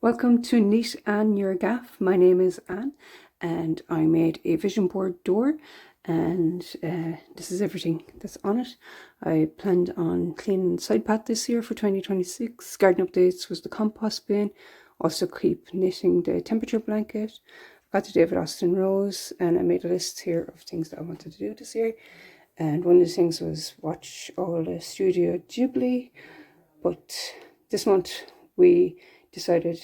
Welcome to NeatAnn, your Gaff. My name is Anne and I made a vision board door, and this is everything that's on it. I planned on cleaning the side path this year for 2026. Garden updates was the compost bin. Also keep knitting the temperature blanket. Got the David Austin rose, and I made a list here of things that I wanted to do this year. And one of the things was watch all the Studio Ghibli, but this month we decided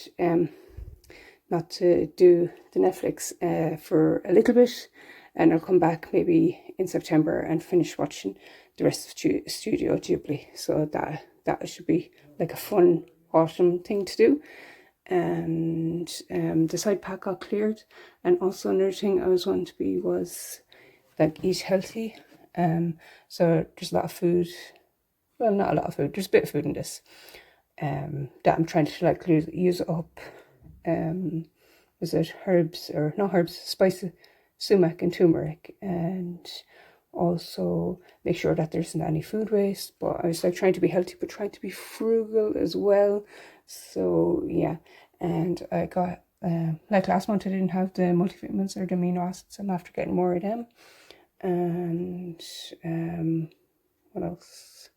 not to do the Netflix for a little bit, and I'll come back maybe in September and finish watching the rest of Studio Ghibli. So that should be like a fun autumn thing to do. And the side pack got cleared, and also another thing I was wanting to be was like eat healthy. So there's a lot of food, well, not a lot of food, there's a bit of food in this that I'm trying to like use up. Was it herbs, or not herbs, spices, sumac and tumeric, and also make sure that there isn't any food waste. But I was like trying to be healthy but trying to be frugal as well. So yeah, and I got like last month I didn't have the multivitamins or the amino acids. I'm after getting more of them. And what else?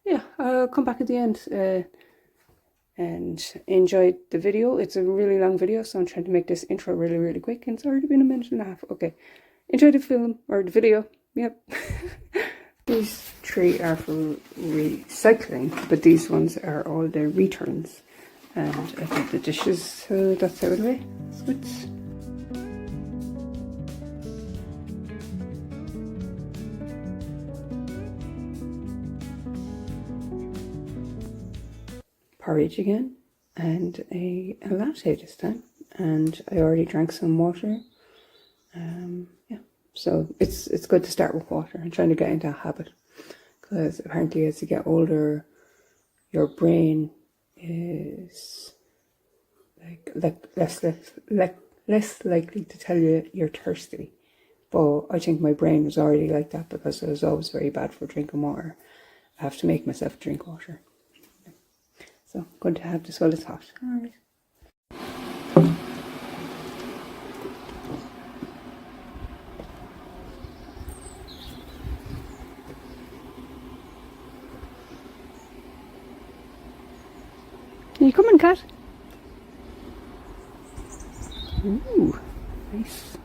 Yeah, I'll come back at the end and enjoy the video. It's a really long video, so I'm trying to make this intro really quick, and it's already been a minute and a half. Okay, enjoy the film or the video. Yep. These three are for recycling, but these ones are all the returns. And I did the dishes, so that's out of the way. Switch. Porridge again, and a latte this time, and I already drank some water. Yeah, so it's good to start with water. I'm trying to get into a habit, because apparently as you get older your brain is like less likely to tell you you're thirsty. But I think my brain was already like that because I was always very bad for drinking water. I have to make myself drink water. So I'm going to have this while it's hot. All right. Are you coming, cat? Ooh, nice.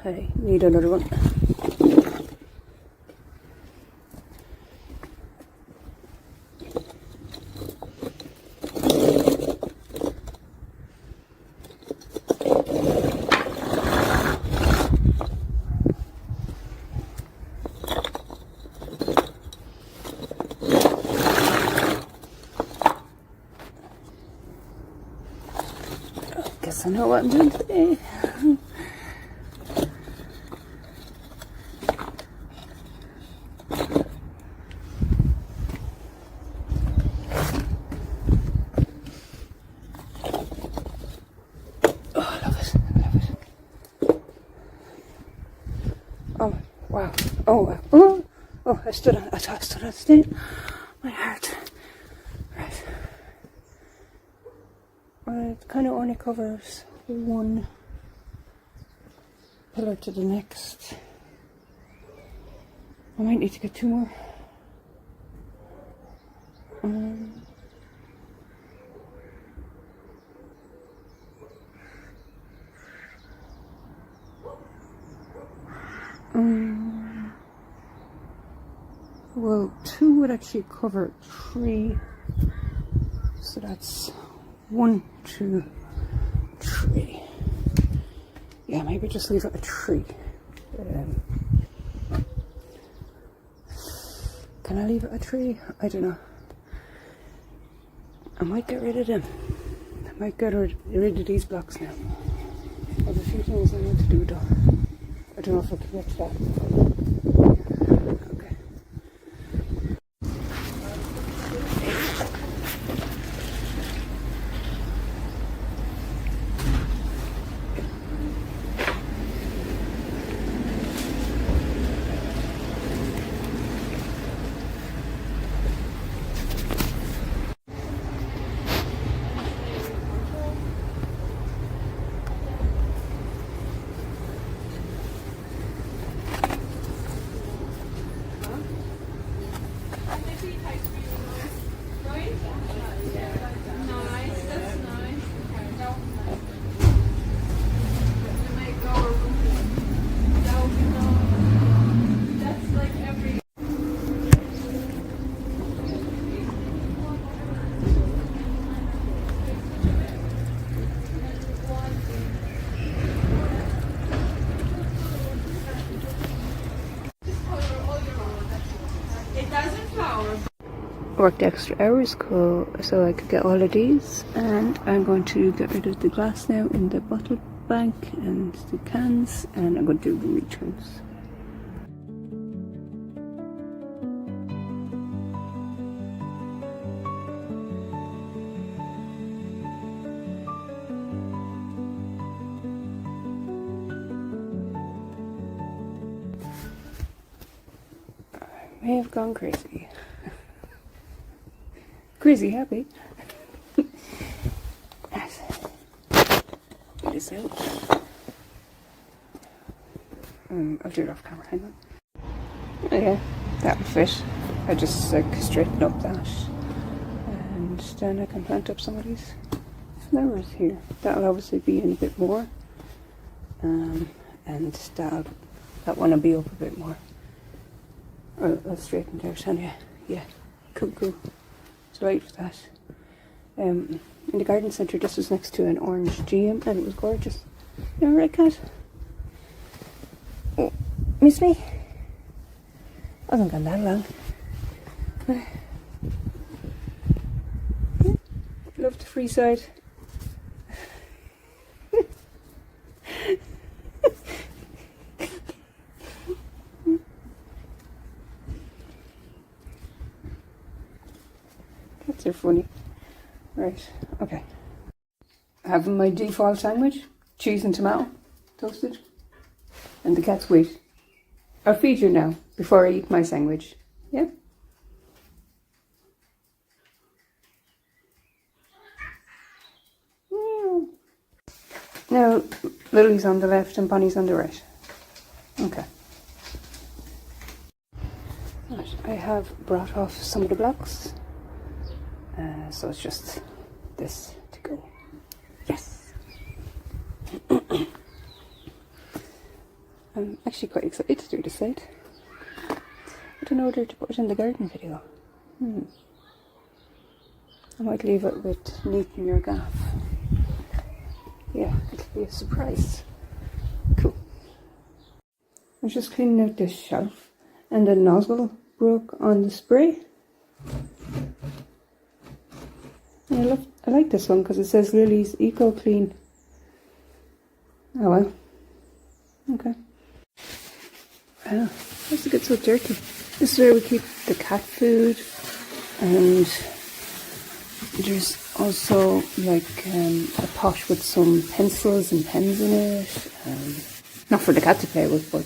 I need another one. Guess I know what I'm doing today. Oh, wow. Oh, wow. Oh, I stood on the stage. My heart. Right. Well, it kind of only covers one pillar to the next. I might need to get two more. well, 2 would actually cover 3. So that's 1, 2, 3. Yeah, maybe just leave it at 3. Can I leave it at 3? I don't know. I might get rid of them. I might get rid of these blocks now. There's a few things I need to do though. I don't know if I can get to that. Okay. Worked extra hours so I could get all of these, and I'm going to get rid of the glass now in the bottle bank and the cans, and I'm going to do the returns. I may have gone crazy. Crazy happy. Get this out. I'll do it off camera, hang on. Oh yeah, that'll fit. I just like straighten up that, and then I can plant up some of these flowers here. That'll obviously be in a bit more, and that one will be up a bit more. I'll straighten it out anyway. Yeah, cool. Right with that. In the garden centre, this was next to an orange GM and it was gorgeous. You alright, cat? Oh, miss me? Hasn't gone that long. Love the free side. They're funny. Right, okay. Having my default sandwich, cheese and tomato, toasted, and the cat's wait. I'll feed you now, before I eat my sandwich. Yeah? Now, Lily's on the left and Bonnie's on the right. Okay. Right, I have brought off some of the blocks. So it's just this to go. Yes! I'm actually quite excited to do this side. I don't know whether to put it in the garden video. I might leave it with NeatAnn or Gaff. Yeah, it'll be a surprise. Cool. I'm just cleaning out this shelf, and the nozzle broke on the spray. I like this one because it says Lily's Eco Clean. Oh well. Okay. Wow, why does it get so dirty? This is where we keep the cat food, and there's also like a pot with some pencils and pens in it. Not for the cat to play with, but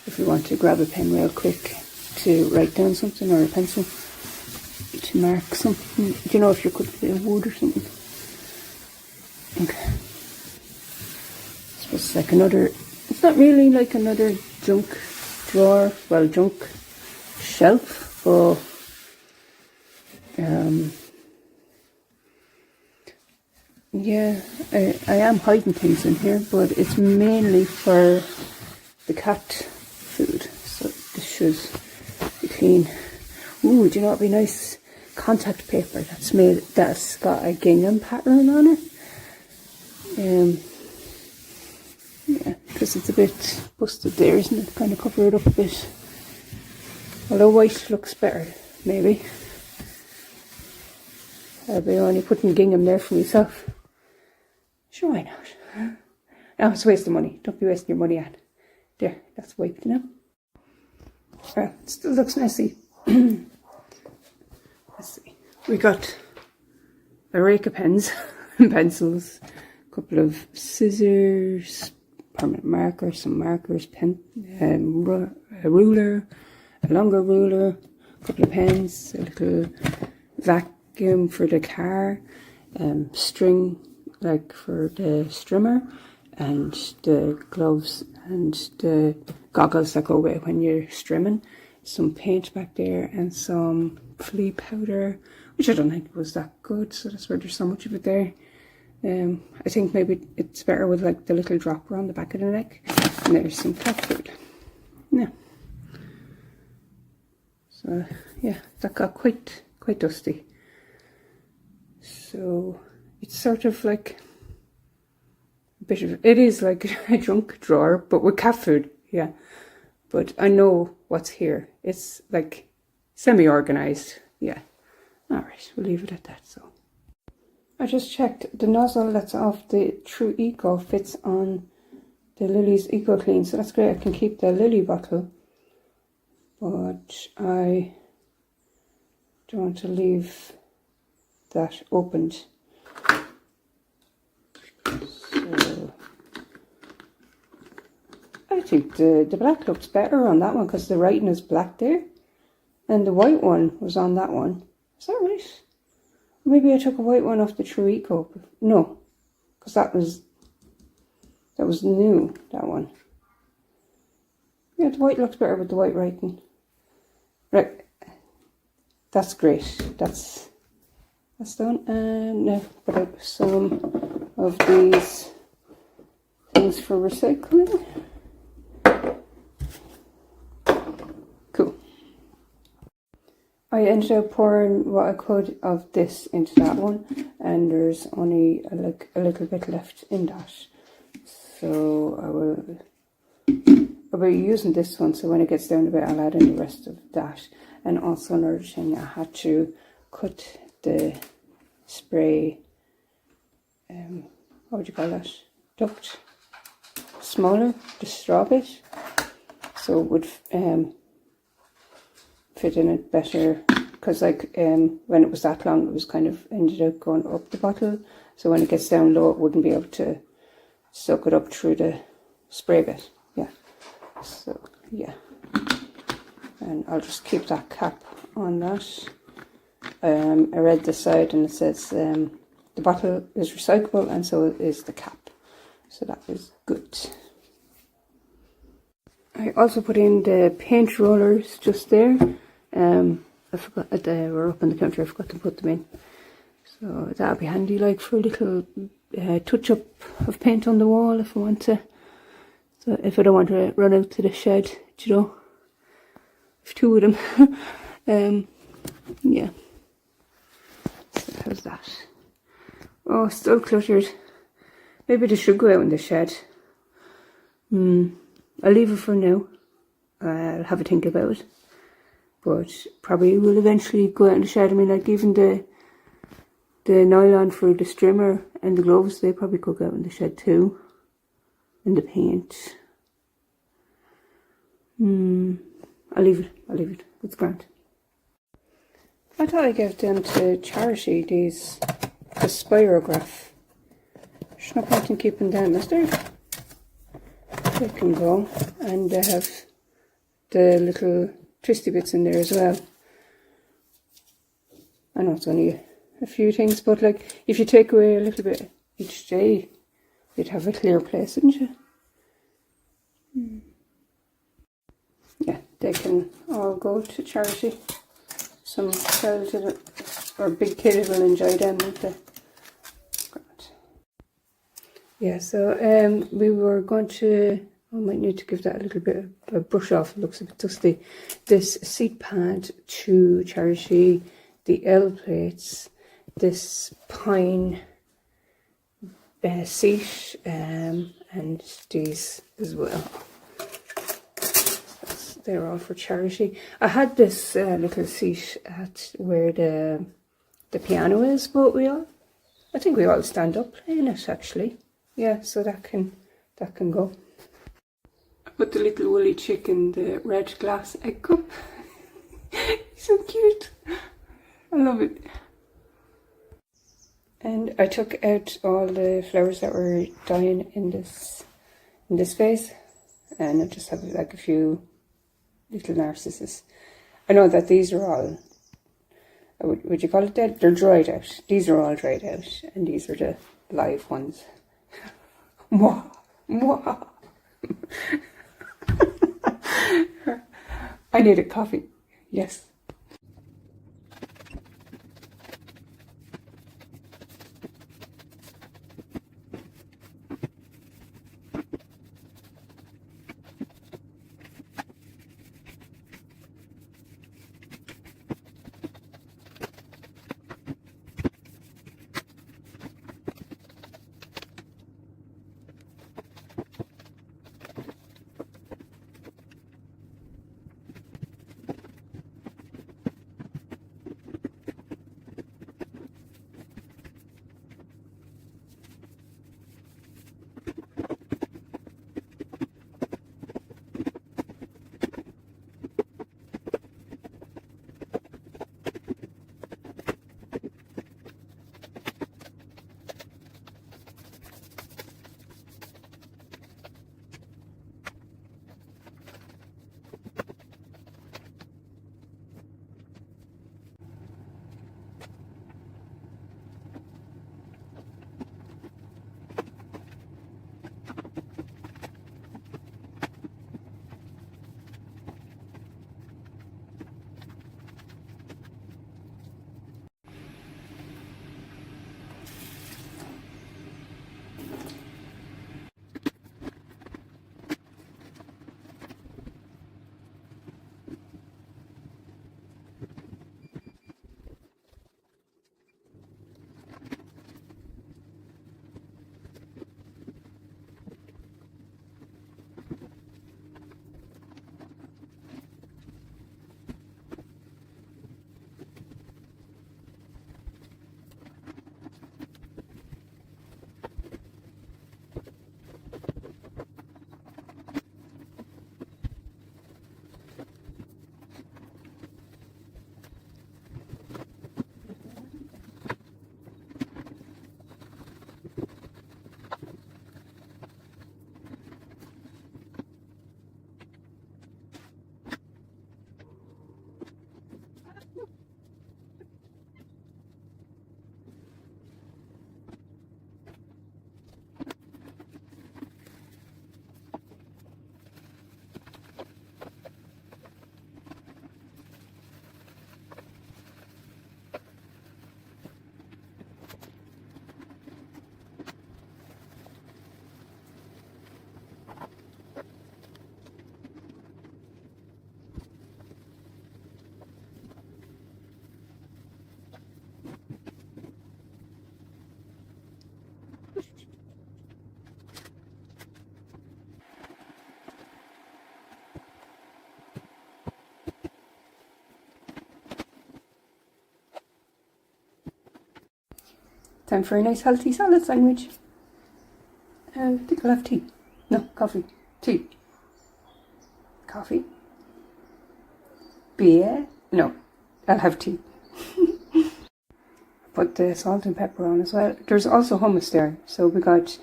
if we want to grab a pen real quick to write down something, or a pencil to mark something, do you know, if you're cutting a bit of wood or something. Okay. So it's like another, it's not really like another junk drawer, well, junk shelf, but yeah, I am hiding things in here, but it's mainly for the cat food, so this should be clean. Ooh, do you know what'd be nice? Contact paper that's got a gingham pattern on it. Yeah, because it's a bit busted there, isn't it? Kind of cover it up a bit. Although white looks better, maybe. I'll be only putting gingham there for myself. Sure, why not? No, it's a waste of money. Don't be wasting your money at. There, that's wiped now. Well, it still looks messy. Let's see. We got a rake of pens and pencils, a couple of scissors, permanent markers, some markers, a ruler, a longer ruler, a couple of pens, a little vacuum for the car, string like for the strimmer, and the gloves and the goggles that go away when you're strimming. Some paint back there and some flea powder, which I don't think was that good, so that's why there's so much of it there. I think maybe it's better with like the little dropper on the back of the neck. And there's some cat food. Yeah. So yeah, that got quite dusty. So it's sort of like a bit of, it is like a junk drawer, but with cat food, yeah. But I know what's here. It's like semi-organized, yeah. Alright, we'll leave it at that, so. I just checked the nozzle that's off the True Eco fits on the Lily's Eco Clean, so that's great. I can keep the Lily bottle, but I don't want to leave that opened. So I think the black looks better on that one because the writing is black there, and the white one was on that one. Is that right? Maybe I took a white one off the True Eco. No, because that was new, that one. Yeah, the white looks better with the white writing. Right, that's great. That's done. And now put out some of these things for recycling. Cool. I ended up pouring what I could of this into that one, and there's only a little bit left in that. So I'll be using this one, so when it gets down a bit I'll add in the rest of that. And also another thing, I had to cut the spray, what would you call that, duct, smaller, the straw bit, so it would fit in it better, because like when it was that long it was kind of ended up going up the bottle, so when it gets down low it wouldn't be able to soak it up through the spray bit. Yeah, so yeah, and I'll just keep that cap on that. I read the side and it says the bottle is recyclable and so is the cap, so that is good. I also put in the paint rollers just there. I forgot that they were up on the counter. I forgot to put them in, so that'll be handy, like for a little touch up of paint on the wall if I want to. So if I don't want to run out to the shed, you know, if two of them. Yeah. So how's that? Oh, still cluttered. Maybe they should go out in the shed. I'll leave it for now. I'll have a think about it. But probably will eventually go out in the shed. I mean, like even the nylon for the strimmer and the gloves, they probably could go out in the shed too. And the paint. I'll leave it. It's grand. I thought I'd give them to charity, the Spirograph. There's no point in keeping them, is there? They can go. And they have the little twisty bits in there as well. I know it's only a few things, but like if you take away a little bit each day, you'd have a clear place, wouldn't you? Yeah, they can all go to charity. Some child or big kid will enjoy them, won't they? Yeah, so we were going to I might need to give that a little bit of a brush off. It looks a bit dusty. This seat pad to Charity, the L plates, this pine seat, and these as well. They're all for Charity. I had this little seat at where the piano is, but I think we all stand up playing it actually. Yeah, so that can go. I put the little woolly chick in the red glass egg cup. So cute. I love it. And I took out all the flowers that were dying in this vase, and I just have like a few little narcissus. I know that these are all, would you call it dead? They're dried out. These are all dried out, and these are the live ones. Mwah, mwah. I need a coffee. Yes. Time for a nice healthy salad sandwich. I think I'll have tea. No, coffee. Tea. Coffee. Beer. No, I'll have tea. Put the salt and pepper on as well. There's also hummus there. So we got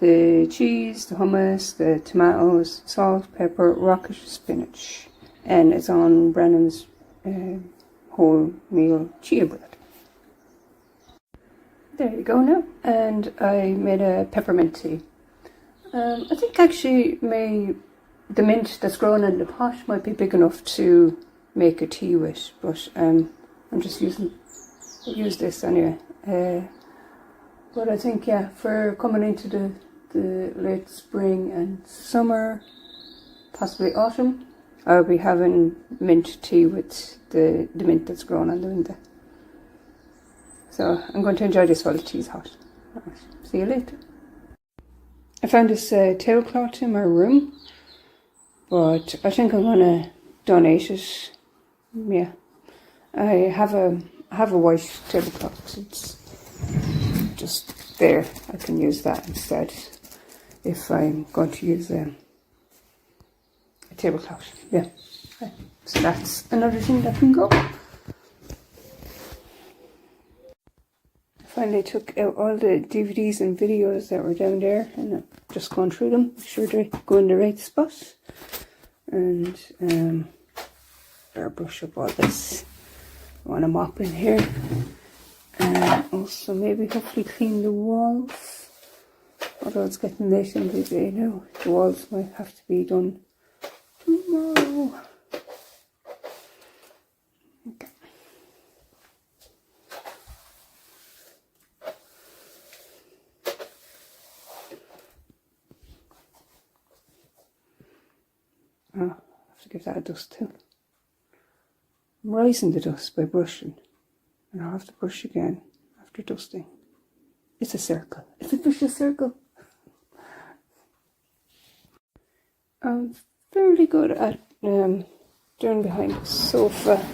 the cheese, the hummus, the tomatoes, salt, pepper, rocket spinach. And it's on Brennan's wholemeal chia bread. There you go now. And I made a peppermint tea. I think actually the mint that's grown in the pot might be big enough to make a tea with, but I'm just use this anyway. But I think, yeah, for coming into the late spring and summer, possibly autumn, I'll be having mint tea with the mint that's grown on the window. So I'm going to enjoy this while the tea's hot. Alright, see you later. I found this tablecloth in my room, but I think I'm going to donate it. Yeah, I have a white tablecloth. It's just there. I can use that instead if I'm going to use a tablecloth. Yeah, so that's another thing that can go. I finally took out all the DVDs and videos that were down there, and I'm just going through them, make sure they go in the right spot. And better brush up all this. I want to mop in here, and also maybe hopefully clean the walls. Although it's getting late in the day now, the walls might have to be done tomorrow. Okay. Oh, I have to give that a dust too. I'm rising the dust by brushing, and I'll have to brush again after dusting. It's a circle. It's a vicious circle. I'm fairly good at doing behind the sofa.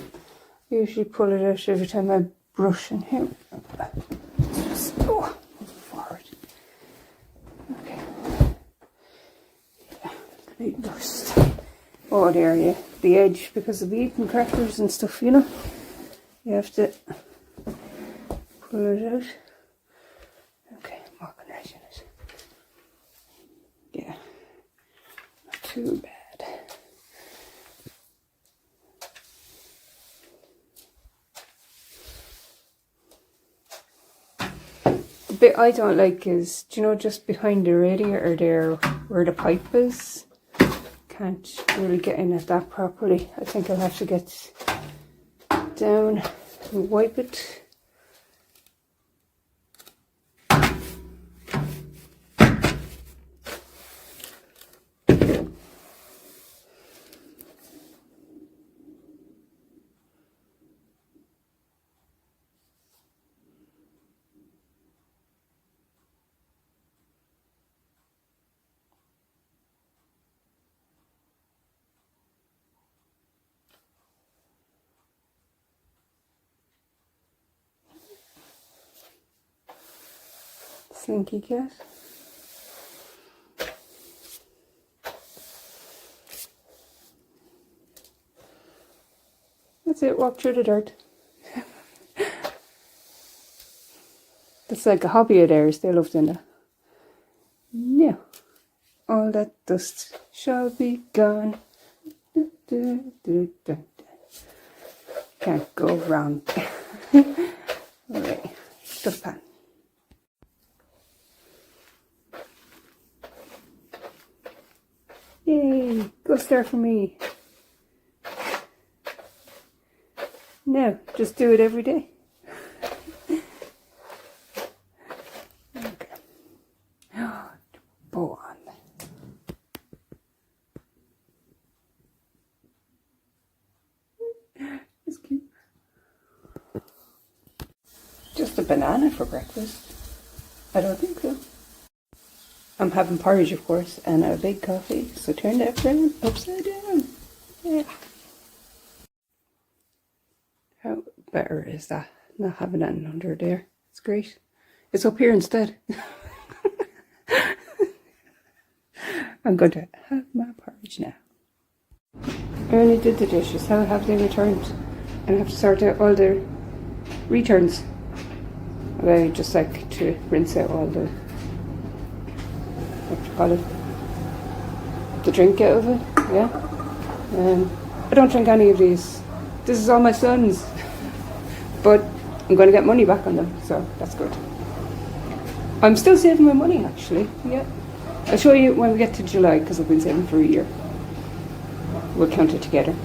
I usually pull it out every time I brush in here. Just move forward. Okay. Yeah, great dust. Oh, there, yeah. The edge, because of eating crackers and stuff, you know. You have to pull it out. Okay, I'm walking right in it. Yeah, not too bad. The bit I don't like is, do you know, just behind the radiator there, where the pipe is? Can't really get in at that properly. I think I'll have to get down and wipe it. Slinky cat. That's it, walk through the dirt. That's like a hobby of theirs, they love doing that. Now, all that dust shall be gone. Can't go wrong. Alright, dustpan. Yay, go start for me. Now, just do it every day. Okay. Bow on. It's cute. Just a banana for breakfast? I don't think so. I'm having porridge, of course, and a big coffee, so turn that round upside down. Yeah. How better is that? Not having that under there. It's great. It's up here instead. I'm going to have my porridge now. I only did the dishes. How have they returned? And I have to sort out all the returns. I just like to rinse out all the, what do you call it, the drink out of it, yeah. I don't drink any of these. This is all my son's, but I'm going to get money back on them, so that's good. I'm still saving my money, actually, yeah. I'll show you when we get to July, because I've been saving for a year. We'll count it together.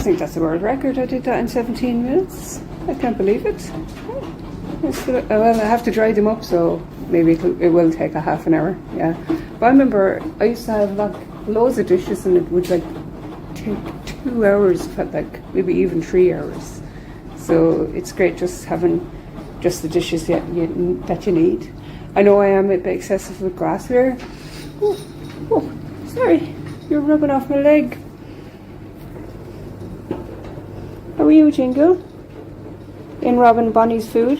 think that's a world record. I did that in 17 minutes. I can't believe it. Well, I have to dry them up, so maybe it will take a half an hour. Yeah, but I remember I used to have like loads of dishes, and it would like take 2 hours. Felt like maybe even 3 hours. So it's great just having just the dishes that you need. I know I am a bit excessive with glassware. Oh, sorry, you're rubbing off my leg. How are you, Jingle? In robbing Bonnie's food,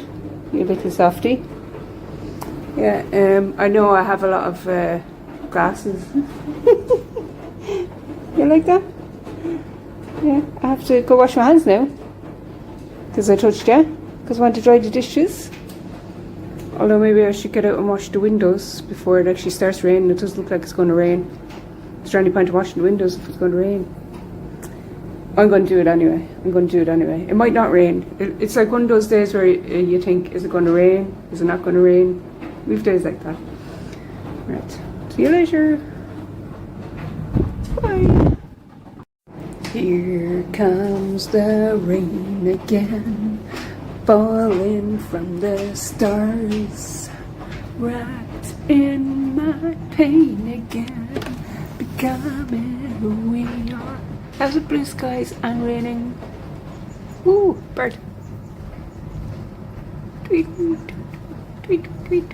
you little softie. Yeah, I know I have a lot of glasses. You like that? Yeah, I have to go wash my hands now because I touched you, because I want to dry the dishes. Although maybe I should get out and wash the windows before it actually starts raining. It does look like it's going to rain. Is there any point in washing the windows if it's going to rain? I'm going to do it anyway. It might not rain. It's like one of those days where you think, is it going to rain? Is it not going to rain? We have days like that. Right. See you later. Bye. Here comes the rain again, falling from the stars, wrapped in my pain again, becoming who we are. How's the blue skies and raining? Ooh, bird. Tweet, tweet, tweet.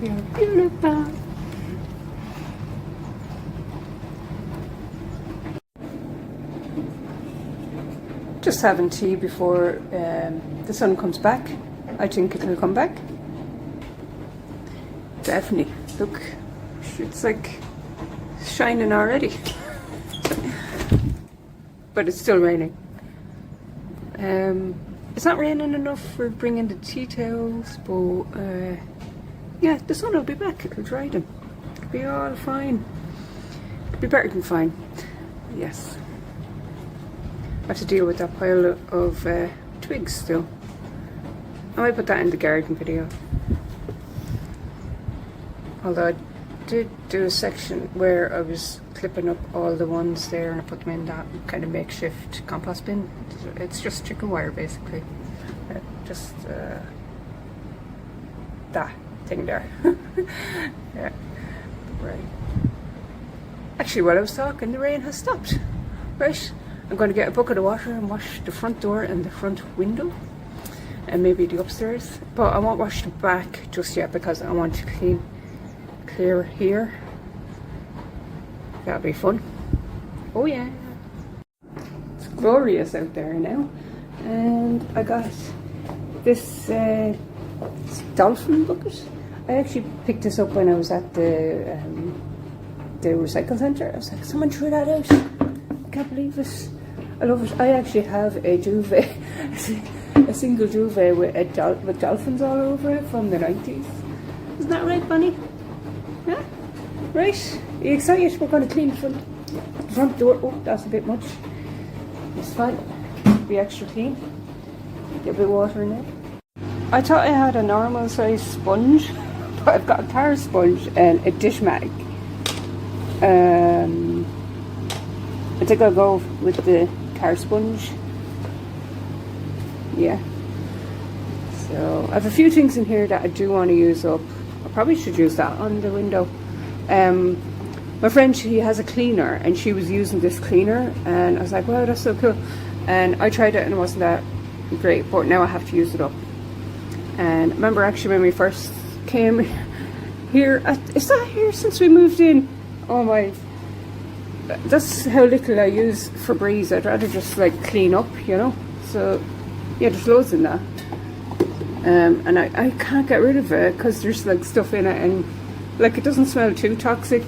You're beautiful. Just having tea before the sun comes back. I think it'll come back. Definitely. Look, it's like shining already. But it's still raining. It's not raining enough for bringing the tea towels, but yeah, the sun will be back. It'll dry them. It'll be all fine. It'll be better than fine. Yes. I have to deal with that pile of twigs still. I might put that in the garden video. Although I did do a section where I was clipping up all the ones there and I put them in that kind of makeshift compost bin. It's just chicken wire basically. Just that thing there. Yeah, right. Actually, while I was talking, the rain has stopped. Right, I'm going to get a bucket of water and wash the front door and the front window and maybe the upstairs. But I won't wash the back just yet because I want to clear here. That'll be fun. Oh yeah. It's glorious out there now. And I got this dolphin bucket. I actually picked this up when I was at the recycle centre. I was like, someone threw that out. I can't believe it. I love it. I actually have a duvet, a single duvet with dolphins all over it from the 90s. Isn't that right, Bunny? Yeah? Right. Are you excited? We're going to clean the front door. Oh, that's a bit much. It's fine. Be extra clean. Get a bit of water in there. I thought I had a normal size sponge, but I've got a car sponge and a dish mag. I think I'll go with the car sponge. Yeah. So I have a few things in here that I do want to use up. I probably should use that on the window. My friend, she has a cleaner and she was using this cleaner and I was like, wow, that's so cool. And I tried it and it wasn't that great, but now I have to use it up. And I remember actually when we first came here, is that here since we moved in? Oh my, that's how little I use Febreze. I'd rather just like clean up, you know. So yeah, there's loads in that. And I can't get rid of it because there's like stuff in it and like it doesn't smell too toxic.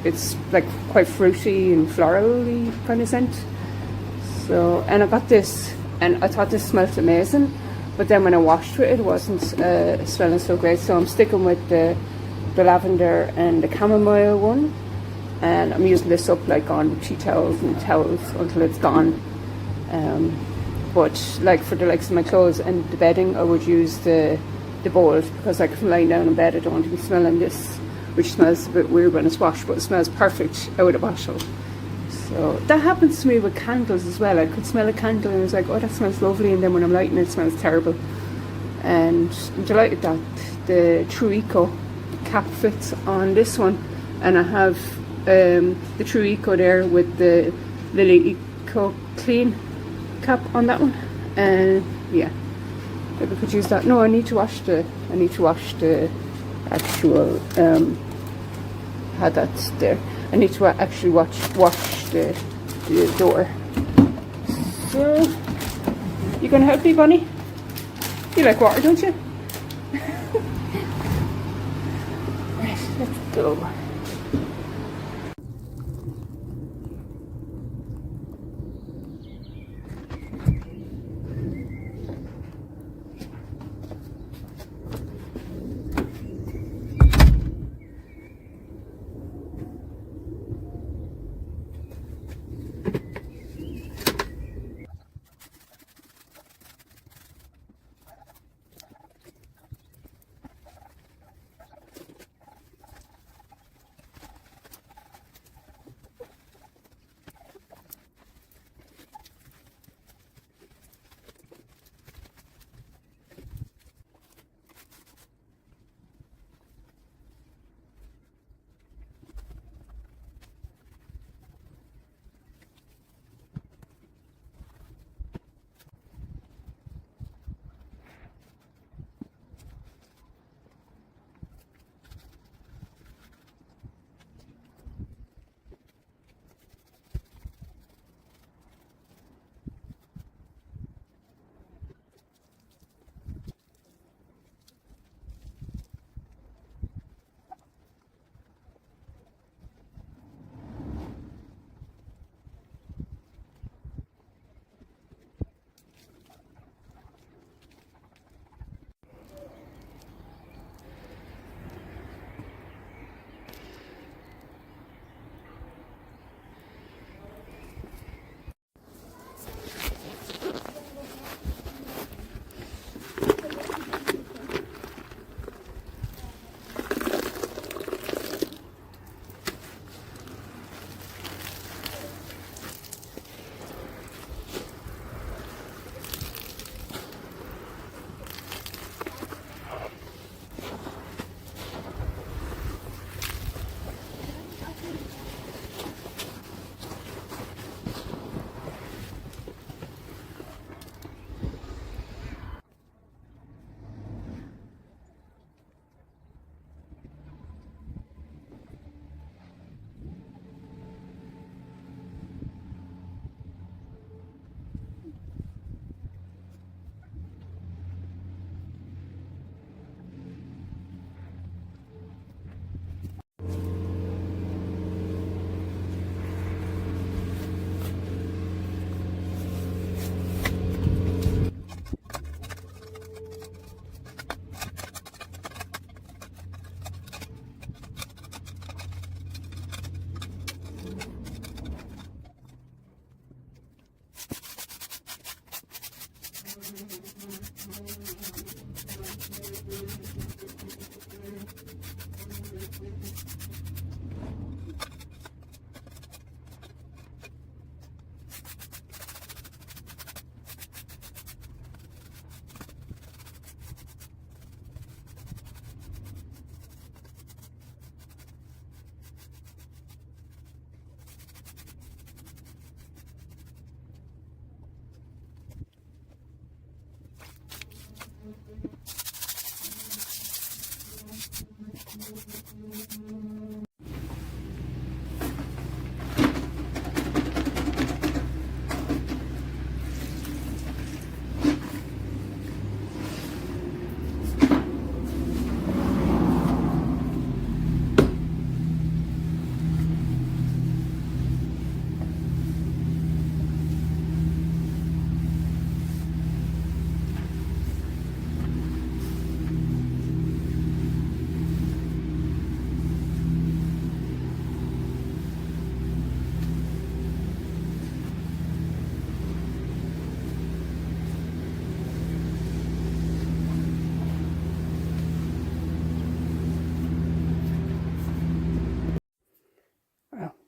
It's like quite fruity and floral-y kind of scent. So, and I got this and I thought this smelled amazing, but then when I washed with it, it wasn't smelling so great. So I'm sticking with the lavender and the chamomile one, and I'm using this up like on tea towels and towels until it's gone. But like for the likes of my clothes and the bedding, I would use the bowls because like if I'm lying down in bed, I don't want to be smelling this which smells a bit weird when it's washed, but it smells perfect out of bottle. So that happens to me with candles as well. I could smell a candle and I was like, oh, that smells lovely, and then when I'm lighting it, it smells terrible. And I'm delighted that the True Eco cap fits on this one, and I have the True Eco there with the Lily Eco Clean cap on that one. And yeah, maybe I could use that. No, I need to wash the actual had that there. I need to actually wash the door. So you gonna help me, Bunny? You like water, don't you? Right, let's go.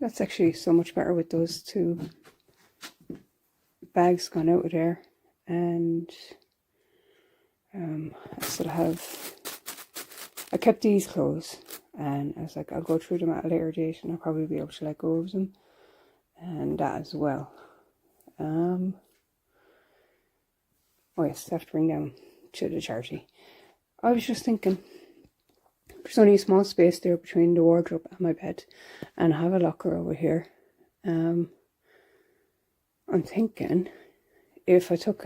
That's actually so much better with those two bags gone out of there. And I still have, I kept these clothes, and I was like, I'll go through them at a later date and I'll probably be able to let go of them, and that as well. Oh yes, I have to bring them to the charity. I was just thinking, there's only a small space there between the wardrobe and my bed, and I have a locker over here. I'm thinking if I took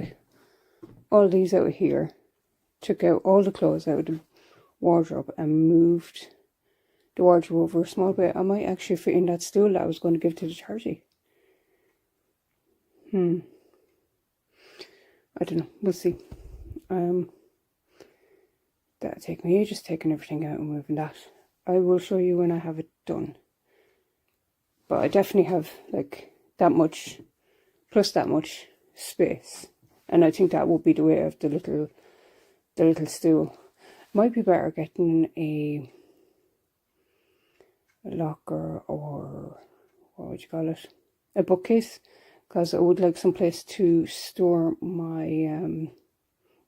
all these out of here, took out all the clothes out of the wardrobe and moved the wardrobe over a small bit, I might actually fit in that stool that I was going to give to the charity. I don't know, we'll see. That'll take me ages taking everything out and moving that. I will show you when I have it done. But I definitely have like that much, plus that much space. And I think that will be the way of the little stool. Might be better getting a locker, or what would you call it? A bookcase. Because I would like some place to store my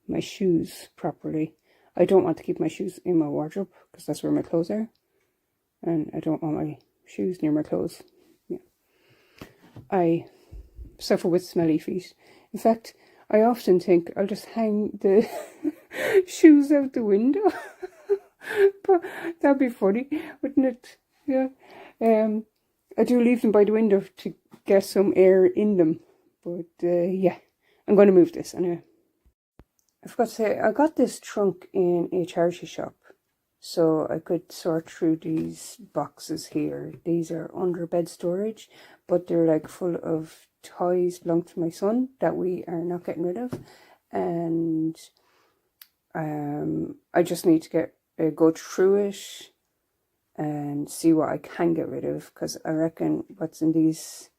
my shoes properly. I don't want to keep my shoes in my wardrobe because that's where my clothes are, and I don't want my shoes near my clothes. Yeah, I suffer with smelly feet. In fact, I often think I'll just hang the shoes out the window. But that'd be funny, wouldn't it? Yeah. I do leave them by the window to get some air in them. But yeah, I'm going to move this anyway. I forgot to say, I got this trunk in a charity shop, so I could sort through these boxes here. These are under bed storage, but they're like full of toys belong to my son that we are not getting rid of. And I just need to go through it and see what I can get rid of, because I reckon what's in these,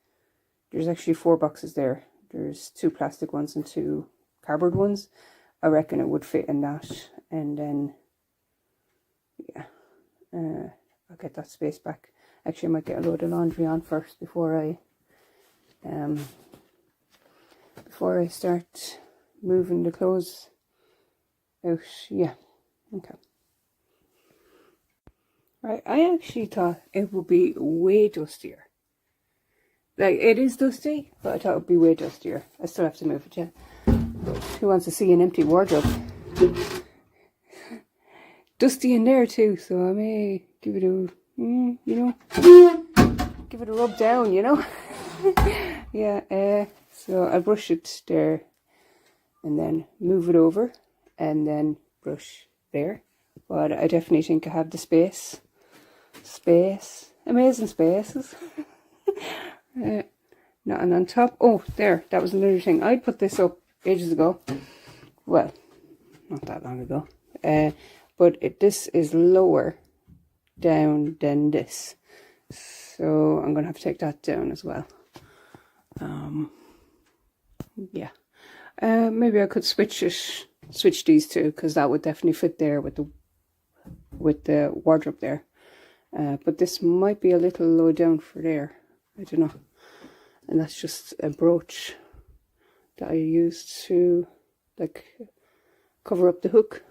there's actually 4 boxes there. There's 2 plastic ones and 2 cardboard ones. I reckon it would fit in that, and then yeah, I'll get that space back. Actually, I might get a load of laundry on first before I start moving the clothes out. Yeah, okay. Right, I actually thought it would be way dustier. Like, it is dusty, but I thought it would be way dustier. I still have to move it, yeah. Who wants to see an empty wardrobe? Dusty in there too, so I may give it a, give it a rub down, Yeah, so I'll brush it there, and then move it over, and then brush there. But I definitely think I have the space. Amazing spaces. Not on top. Oh, there, that was another thing. I put this up ages ago. Well, not that long ago. But this is lower down than this. So I'm going to have to take that down as well. Yeah. Maybe I could switch these two, because that would definitely fit there with the wardrobe there. But this might be a little low down for there. I don't know. And that's just a brooch that I used to like cover up the hook.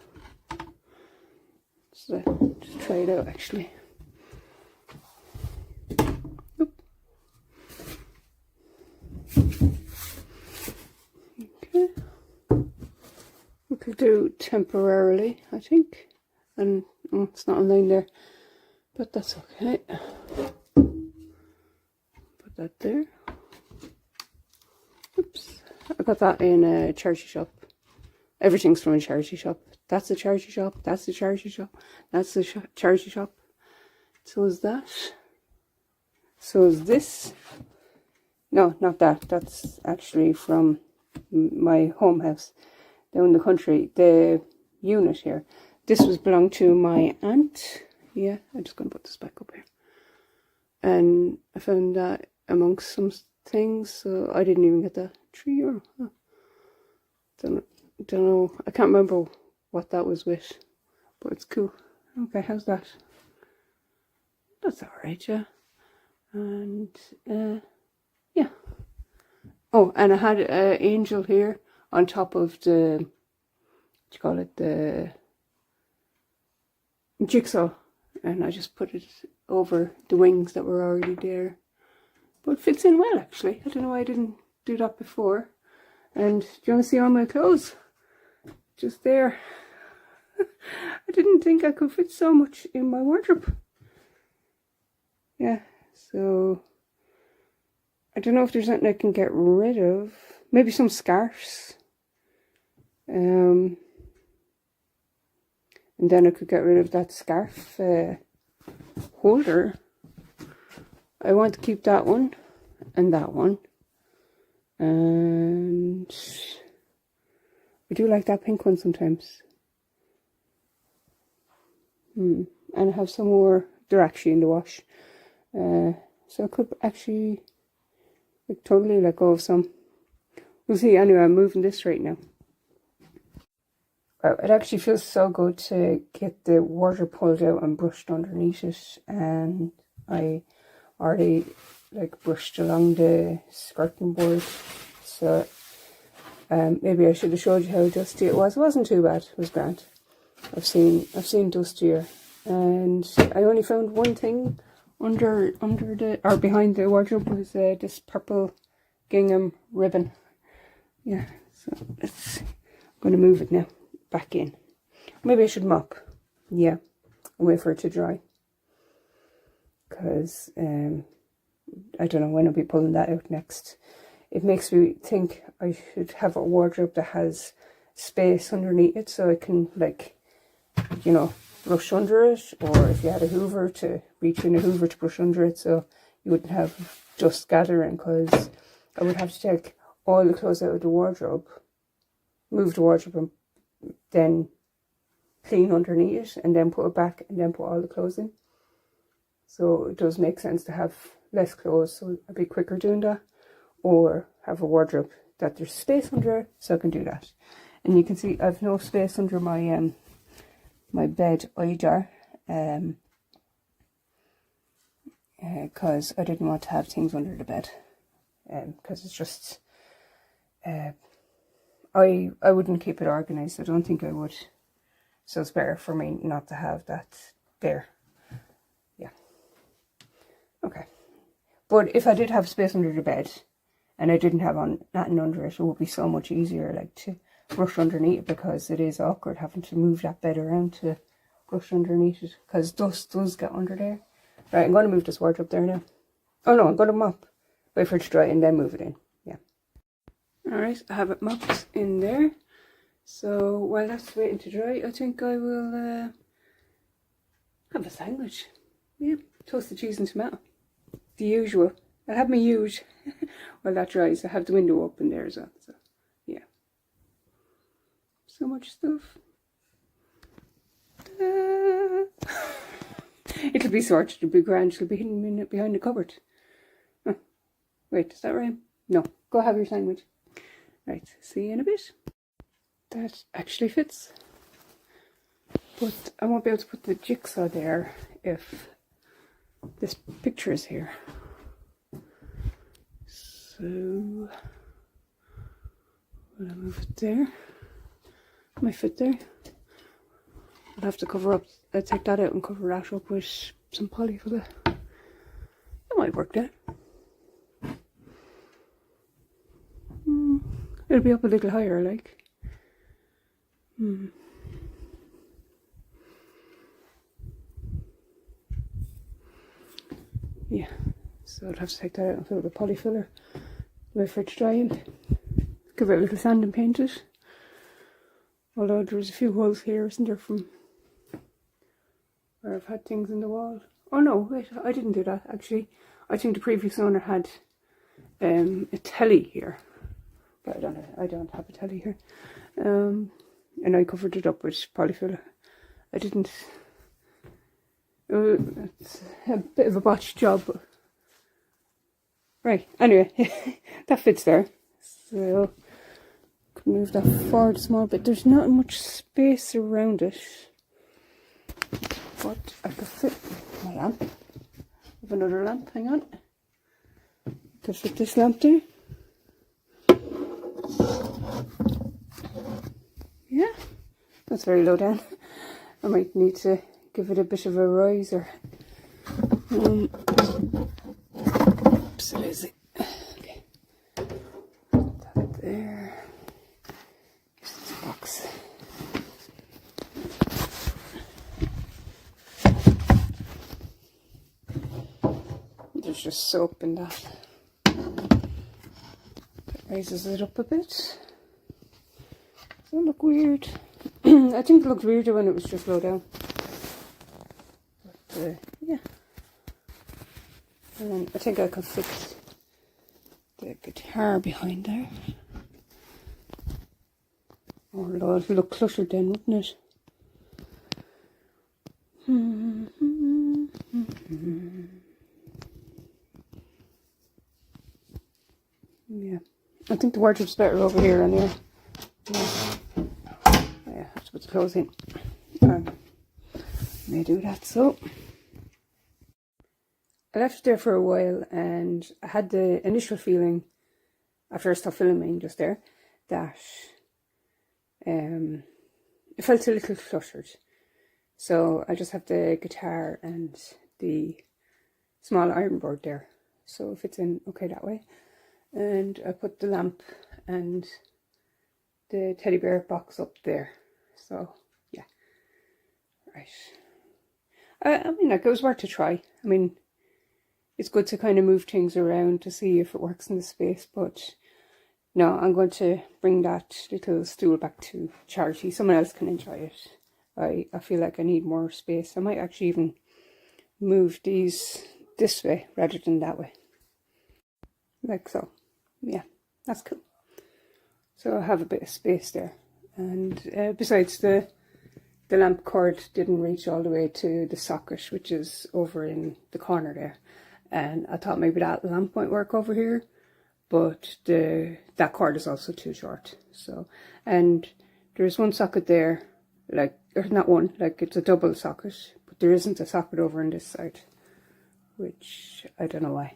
So just try it out actually. Oop. Okay. We could do temporarily, I think. And it's not in line there, but that's okay. Put that there. Oops. I got that in a charity shop. Everything's from a charity shop. That's a charity shop. That's a charity shop. That's a charity shop. So is that. So is this. No, not that. That's actually from my home house down in the country. The unit here. This was belonged to my aunt. Yeah, I'm just going to put this back up here. And I found that amongst some things, so I didn't even get that. €3. Huh. Don't know. I can't remember what that was with, but it's cool. Okay, how's that? That's alright, yeah. And yeah. Oh, and I had an angel here on top of the, what do you call it, the jigsaw, and I just put it over the wings that were already there. But it fits in well, actually. I don't know why I didn't do that before. And do you want to see all my clothes? Just there. I didn't think I could fit so much in my wardrobe. Yeah, so I don't know if there's anything I can get rid of. Maybe some scarves. And then I could get rid of that scarf holder. I want to keep that one and that one. And I do like that pink one sometimes. And I have some more. They're actually in the wash. So I could actually totally let go of some. We'll see. Anyway, I'm moving this right now. Wow, it actually feels so good to get the water pulled out and brushed underneath it. And I already brushed along the skirting board. So maybe I should have showed you how dusty it was. It wasn't too bad. It was grand. I've seen dustier, and I only found one thing under the, or behind the wardrobe, was this purple gingham ribbon. Yeah, so I'm going to move it now back in. Maybe I should mop. Yeah, and wait for it to dry, because I don't know when I'll be pulling that out next. It makes me think I should have a wardrobe that has space underneath it, so I can brush under it, or if you had a hoover, to reach in a hoover to brush under it, so you wouldn't have dust gathering, because I would have to take all the clothes out of the wardrobe, move the wardrobe, and then clean underneath it, and then put it back, and then put all the clothes in. So it does make sense to have less clothes, so I'd be quicker doing that, or have a wardrobe that there's space under, so I can do that. And you can see I've no space under my my bed either, because I didn't want to have things under the bed, because it's just I wouldn't keep it organized. I don't think I would, so it's better for me not to have that there. Yeah, okay. But if I did have space under the bed and I didn't have nothing under it, it would be so much easier to brush underneath it, because it is awkward having to move that bed around to brush underneath it, because dust does get under there. Right, I'm going to move this wardrobe there now. Oh no, I'm going to mop. Wait for it to dry and then move it in. Yeah. Alright, I have it mopped in there. So while that's waiting to dry, I think I will have a sandwich. Yeah, toasted cheese and tomato. The usual. I have my huge while that dries. I have the window open there as well. So yeah. So much stuff. It'll be sorted, it'll be grand, it'll be hidden behind the cupboard. Huh. Wait, is that right? No, go have your sandwich. Right, see you in a bit. That actually fits. But I won't be able to put the jigsaw there if this picture is here. So, will I move it there? My foot there. I'll have to cover up, I'll take that out and cover that up with some polyfiller. That might work there. It'll be up a little higher, like. Yeah, so I'll have to take that out and fill it with polyfiller. Wait for it to dry in. Give it a little sand and paint it. Although there's a few holes here, isn't there, from where I've had things in the wall. Oh no, wait, I didn't do that actually. I think the previous owner had a telly here, but I don't have a telly here. And I covered it up with polyfiller. I didn't. It's a bit of a botched job. But right, anyway, that fits there. So could move that forward a small bit. There's not much space around it, but I could fit my lamp. have another lamp, hang on. Could fit this lamp there. Yeah, that's very low down. I might need to give it a bit of a rise or oops, lazy. Okay. Put that there. Use this box. There's just soap in that. That raises it up a bit. Does that look weird? I think it looked weirder when it was just low down. But yeah. And I think I could fit the guitar behind there. Oh Lord, it would look cluttered then, wouldn't it? Yeah, I think the wardrobe's better over here anyway. Yeah, I have to put the clothes in. May do that. So I left it there for a while, and I had the initial feeling after I stopped filming just there that it felt a little cluttered. So I just have the guitar and the small iron board there, so it fits in okay that way. And I put the lamp and the teddy bear box up there. So yeah, right. I mean, like, it was worth a try. I mean, it's good to kind of move things around to see if it works in the space, but no, I'm going to bring that little stool back to charity. Someone else can enjoy it. I feel like I need more space. I might actually even move these this way rather than that way. Like so. Yeah, that's cool. So I have a bit of space there. And besides, the lamp cord didn't reach all the way to the socket, which is over in the corner there. And I thought maybe that lamp might work over here, but that cord is also too short. So, and there's one socket there, like, or not one, like it's a double socket, but there isn't a socket over on this side, which I don't know why.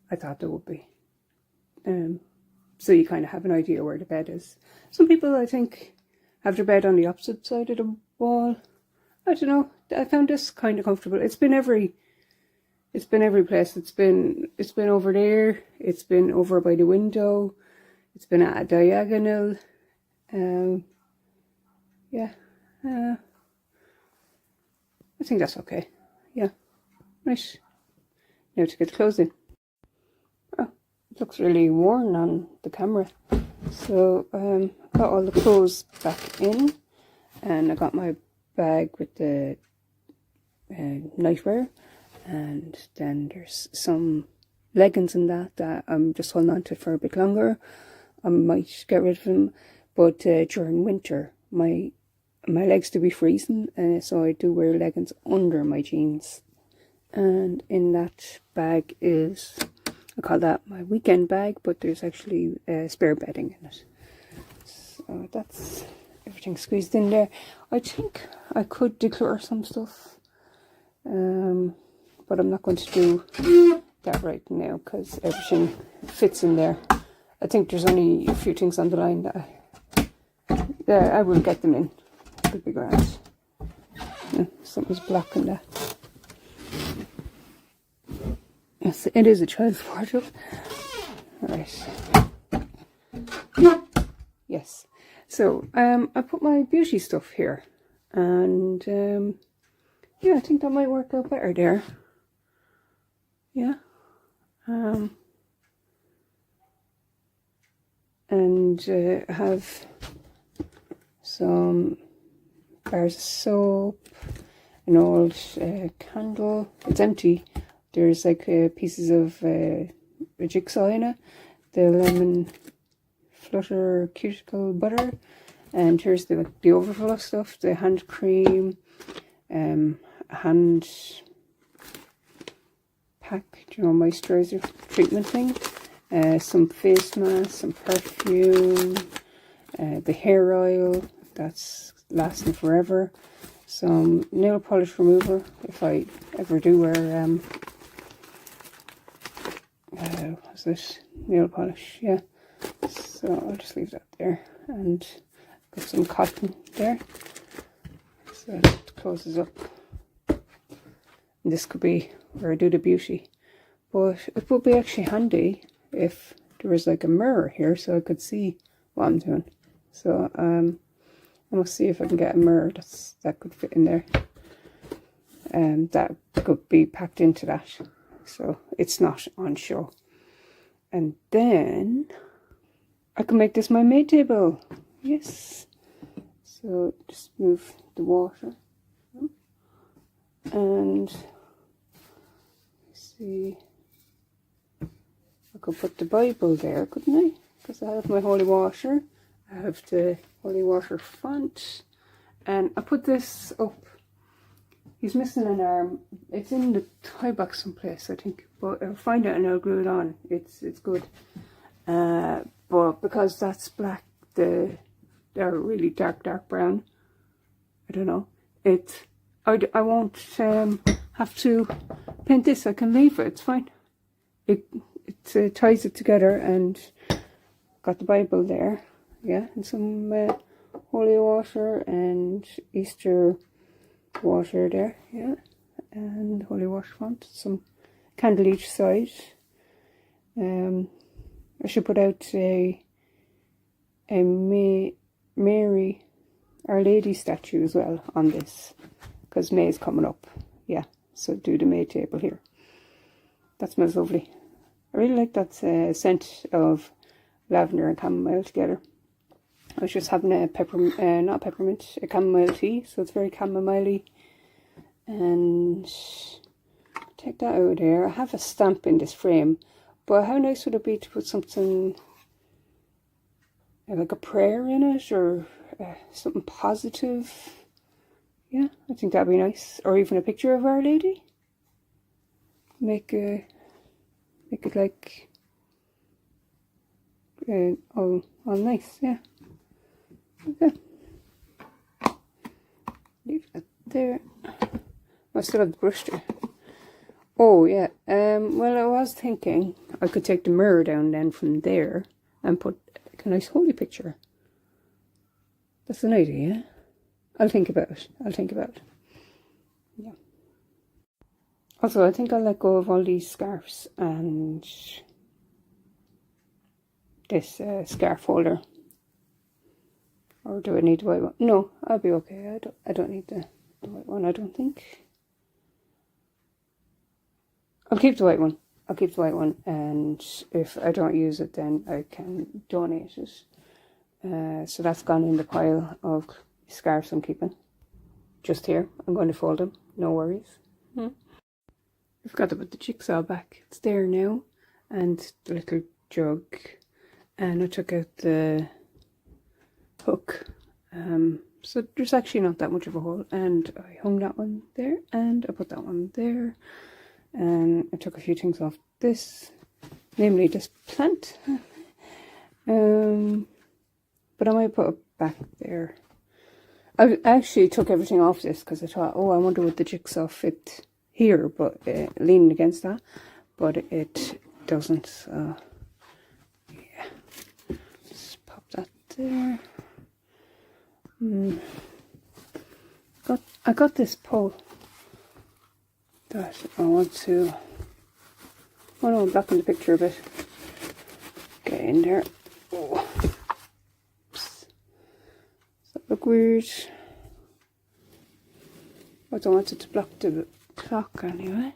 I thought there would be. So you kind of have an idea where the bed is. Some people, I think, have their bed on the opposite side of the wall. I don't know. I found this kind of comfortable. It's been every place. It's been over there. It's been over by the window. It's been at a diagonal. Yeah. I think that's okay. Yeah. Right. Now to get the clothes in. Oh, it looks really worn on the camera. So got all the clothes back in, and I got my bag with the nightwear, and then there's some leggings in that I'm just holding on to for a bit longer. I might get rid of them, but during winter my legs do be freezing, so I do wear leggings under my jeans. And in that bag is, I call that my weekend bag, but there's actually spare bedding in it. So that's everything squeezed in there. I think I could declutter some stuff, but I'm not going to do that right now because everything fits in there. I think there's only a few things on the line that I will get them in. It'll be grand. Yeah, something's blocking that. Yes, it is a child's wardrobe. Alright. Yes. So, I put my beauty stuff here. And, yeah, I think that might work out better there. Yeah. And I have some bars of soap, an old candle. It's empty. There's like pieces of a jigsaw in it, the lemon flutter cuticle butter, and here's the overflow stuff, the hand cream, hand pack, moisturizer treatment thing, some face mask, some perfume, the hair oil that's lasting forever, some nail polish remover if I ever do wear what's this, nail polish, yeah. So I'll just leave that there, and got some cotton there, so it closes up. And this could be where I do the beauty, but it would be actually handy if there was like a mirror here so I could see what I'm doing. So I must see if I can get a mirror that could fit in there, and that could be packed into that so it's not on show. And then I can make this my maid table. Yes. So just move the water, and see, I could put the Bible there, couldn't I? Because I have my holy water, I have the holy water font, and I put this up. He's missing an arm. It's in the tie box someplace, I think, but I'll find it and I'll glue it on. It's good. But because that's black, they're really dark brown. I don't know. I won't have to paint this. I can leave it. It's fine. It ties it together, and got the Bible there, yeah, and some holy water and Easter water there, yeah, and holy water font, some candle each side. I should put out a Mary, Our Lady statue as well on this, because May is coming up, yeah, so do the May table here. That smells lovely. I really like that scent of lavender and chamomile together. I was just having a not peppermint, a chamomile tea, so it's very chamomile-y. And take that out there. I have a stamp in this frame, but how nice would it be to put something like a prayer in it, or something positive? Yeah, I think that'd be nice. Or even a picture of Our Lady. Make it like all nice, yeah. Okay. Leave that there. I still have the brush there. Oh yeah. Well, I was thinking I could take the mirror down then from there and put like a nice holy picture. That's an idea. I'll think about it. Yeah. Also, I think I'll let go of all these scarves and this scarf holder. Or do I need the white one? No, I'll be okay. I don't need the white one, I don't think. I'll keep the white one. And if I don't use it, then I can donate it. So that's gone in the pile of scarves I'm keeping. Just here. I'm going to fold them. No worries. I forgot to put the jigsaw back. It's there now. And the little jug. And I took out the hook. So there's actually not that much of a hole. And I hung that one there. And I put that one there. And I took a few things off this. Namely this plant. But I might put it back there. I actually took everything off this because I thought, oh, I wonder would the jigsaw fit here, but leaning against that, but it doesn't. So yeah, just pop that there. I got this pole that I want to. Oh no, I'm blocking the picture a bit. Get in there. Oh. Does that look weird? I don't want it to block the clock anyway.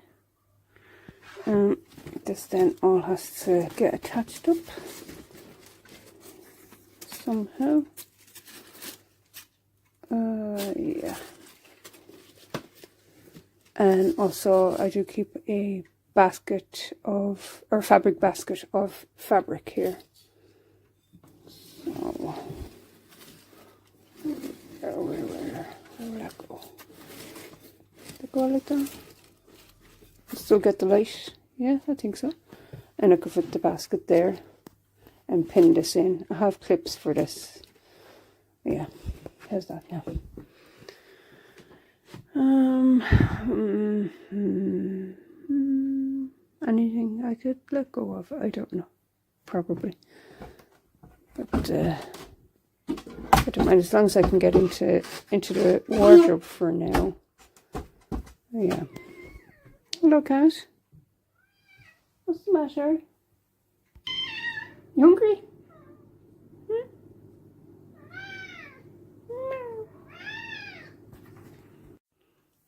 This then all has to get attached up somehow. Yeah. And also I do keep a basket of, or fabric basket of fabric here. So, where will that go? Did it go like that? Still get the light? Yeah, I think so. And I could put the basket there and pin this in. I have clips for this. Yeah, here's that now. Anything I could let go of, I don't know, probably. But I don't mind as long as I can get into the wardrobe for now. Yeah. Hello, cat. What's the matter? You hungry? Hmm? No.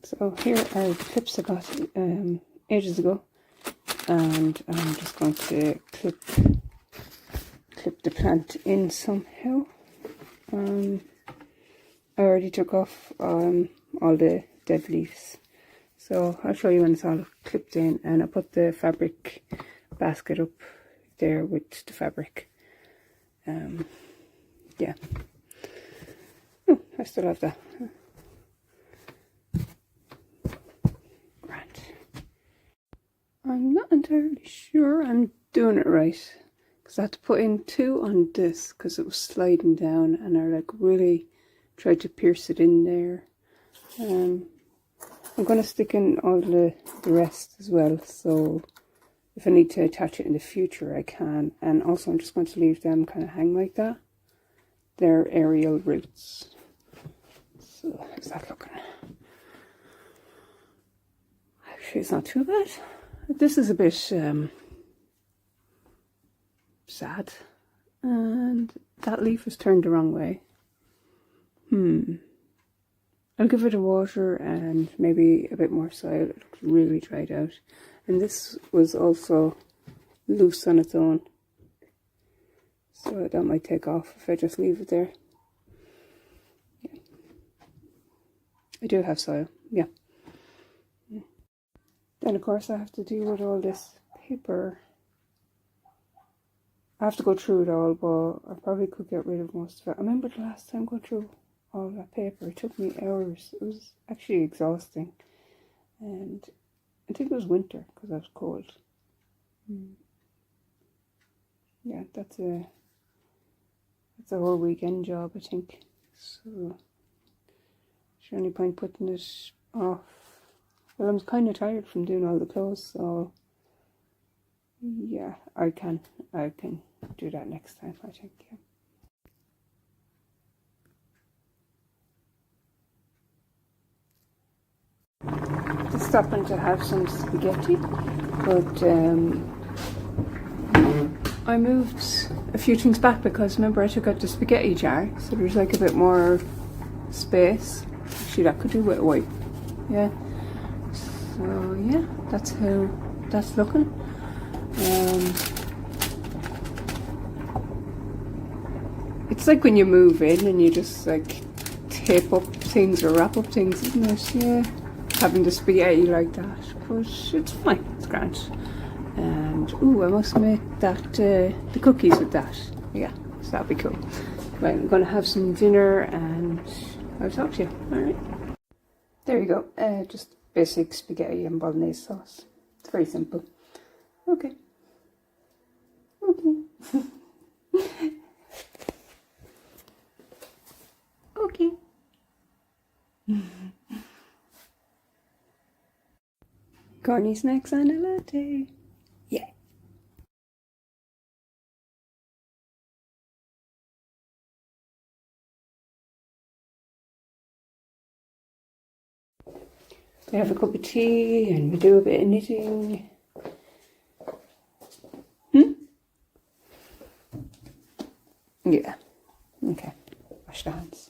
So here are the clips I got ages ago, and I'm just going to clip the plant in somehow. I already took off all the dead leaves, so I'll show you when it's all clipped in, and I put the fabric basket up there with the fabric. Yeah. Oh, I still have that. Right. I'm not entirely sure I'm doing it right, because I had to put in 2 on this because it was sliding down, and I like really tried to pierce it in there. I'm going to stick in all the rest as well, so if I need to attach it in the future I can. And also I'm just going to leave them kind of hang like that. They're aerial roots. So how's that looking? Actually, it's not too bad. This is a bit sad, and that leaf is turned the wrong way. I'll give it a water and maybe a bit more soil. It looks really dried out. And this was also loose on its own, so that might take off if I just leave it there. Yeah. I do have soil, yeah. Then of course I have to deal with all this paper. I have to go through it all, but I probably could get rid of most of it. I remember the last time going through all that paper, it took me hours. It was actually exhausting, and I think it was winter because I was cold. Yeah, that's a whole weekend job, I think. So there's no point putting it off. Well, I'm kind of tired from doing all the clothes, so yeah, I can do that next time, I think. Yeah. Just stopping to have some spaghetti, but I moved a few things back because remember I took out the spaghetti jar, so there's like a bit more space. Actually, that could do with a wipe. Yeah. So yeah, that's how that's looking. It's like when you move in and you just like tape up things or wrap up things, isn't it? Yeah. Having the spaghetti like that, but it's fine. It's grand. And ooh, I must make that the cookies with that. Yeah, so that'll be cool. Right, I'm gonna have some dinner and I'll talk to you. All right. There you go. Just basic spaghetti and bolognese sauce. It's very simple. Okay. Okay. Okay. Corny snacks and a latte. Yeah. We have a cup of tea and we do a bit of knitting. Yeah. Okay. Wash the hands.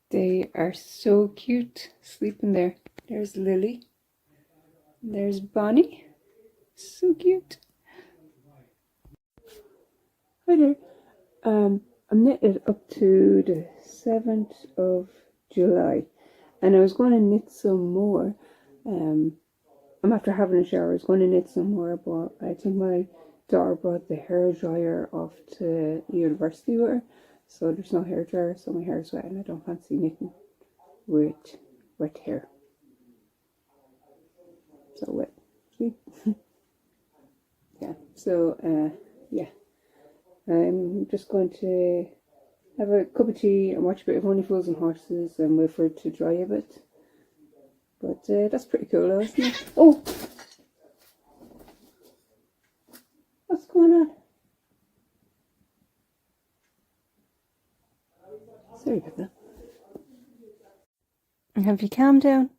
They are so cute, sleeping there. There's Lily. There's Bonnie. So cute. Hi there. I'm knitted up to the 7th of July, and I was going to knit some more. I'm after having a shower. I was going to knit some more, but I think my daughter brought the hair dryer off to university with her, so there's no hair dryer, so my hair is wet, and I don't fancy knitting with wet hair. So wet. See? Yeah. So yeah. I'm just going to have a cup of tea and watch a bit of Only Fools and Horses and wait for it to dry a bit. But that's pretty cool though, isn't it? Oh! What's going on? Sorry about that. Have you calmed down?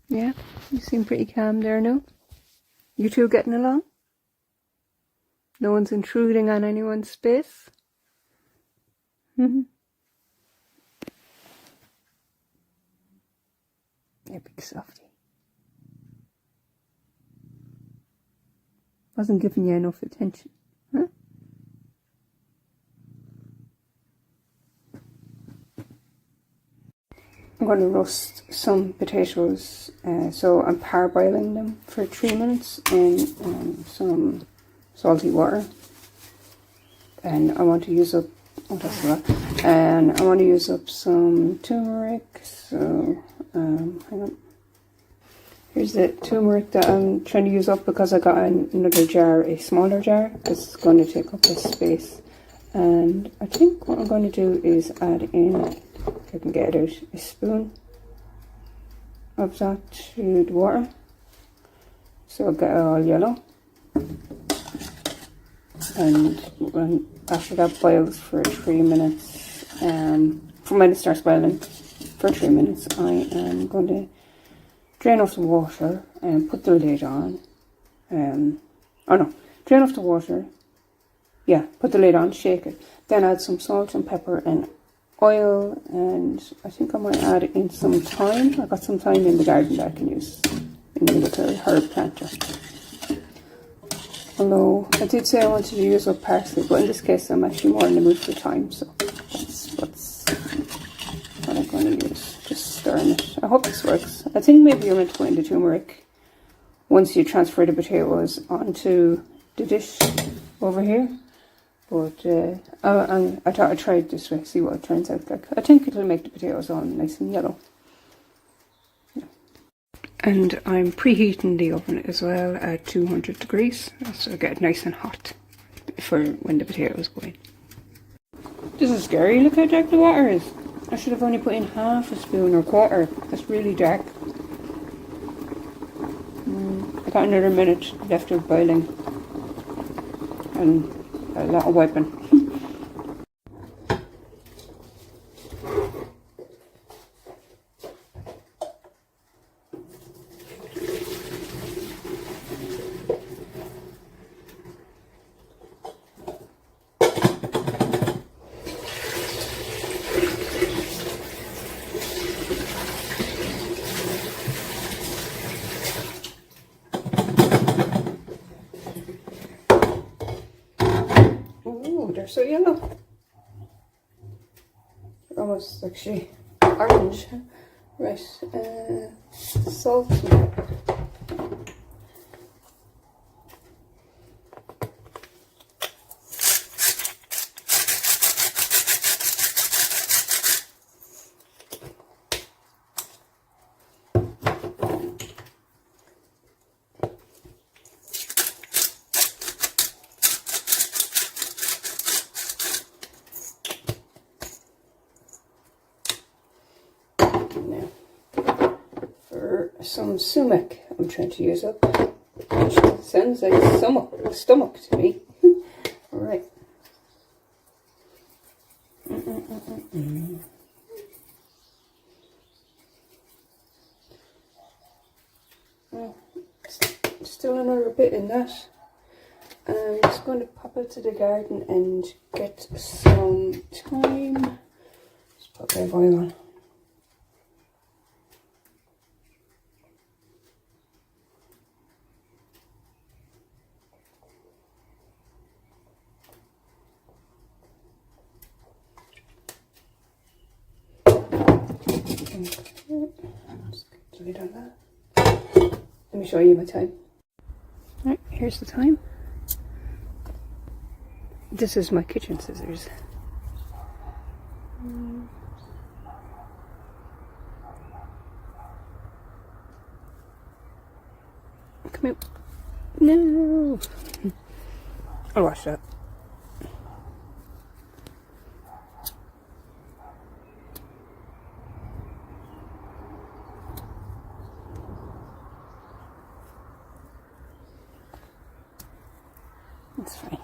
Yeah? You seem pretty calm there now. You two getting along? No one's intruding on anyone's space? Mm-hmm. You big softy. Wasn't giving you enough attention, huh? I'm going to roast some potatoes, so I'm parboiling them for 3 minutes in some salty water. And I want to use up, oh that's a lot, and I want to use up some turmeric, so hang on. Here's the turmeric that I'm trying to use up because I got another jar, a smaller jar, because it's going to take up less space. And I think what I'm going to do is add in, if I can get it out, a spoon of that to the water. So I'll get it all yellow. And after that boils for 3 minutes, from when it starts boiling, for 3 minutes, I am going to drain off the water and put the lid on. Drain off the water. Yeah, put the lid on, shake it. Then add some salt and pepper and oil, and I think I might add in some thyme. I got some thyme in the garden that I can use in the little herb planter. Although I did say I wanted to use up parsley, but in this case I'm actually more in the mood for thyme, so that's what I'm going to use. Just stirring it. I hope this works. I think maybe you're meant to put in the turmeric once you transfer the potatoes onto the dish over here. But I thought I'd try it this way, see what it turns out like. I think it'll make the potatoes all nice and yellow. Yeah. And I'm preheating the oven as well at 200 degrees, so I get it nice and hot for when the potatoes go in. This is scary, look how dark the water is. I should have only put in half a spoon or quarter. That's really dark. I got another minute left of boiling. And a lot of wiping. They're so yellow. They're almost actually orange. Right, salt and pepper. Now, for some sumac, I'm trying to use up, which sounds like stomach to me. All right. Well, still another bit in that. I'm just going to pop out to the garden and get some thyme. Just put my oil on. Just get the lid on that. Let me show you my thyme. Right, here's the thyme. This is my kitchen scissors. Come here. No! I'll wash that. That's fine.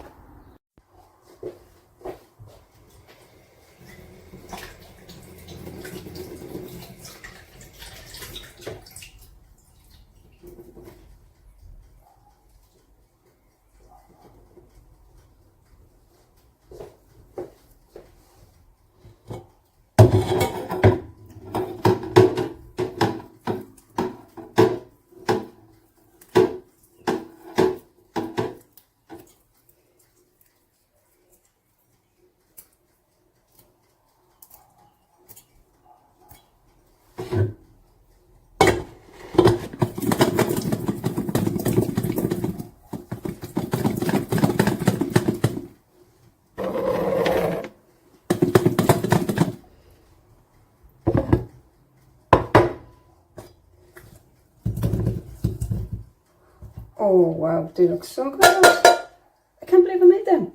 Oh wow, they look so good. I can't believe I made them.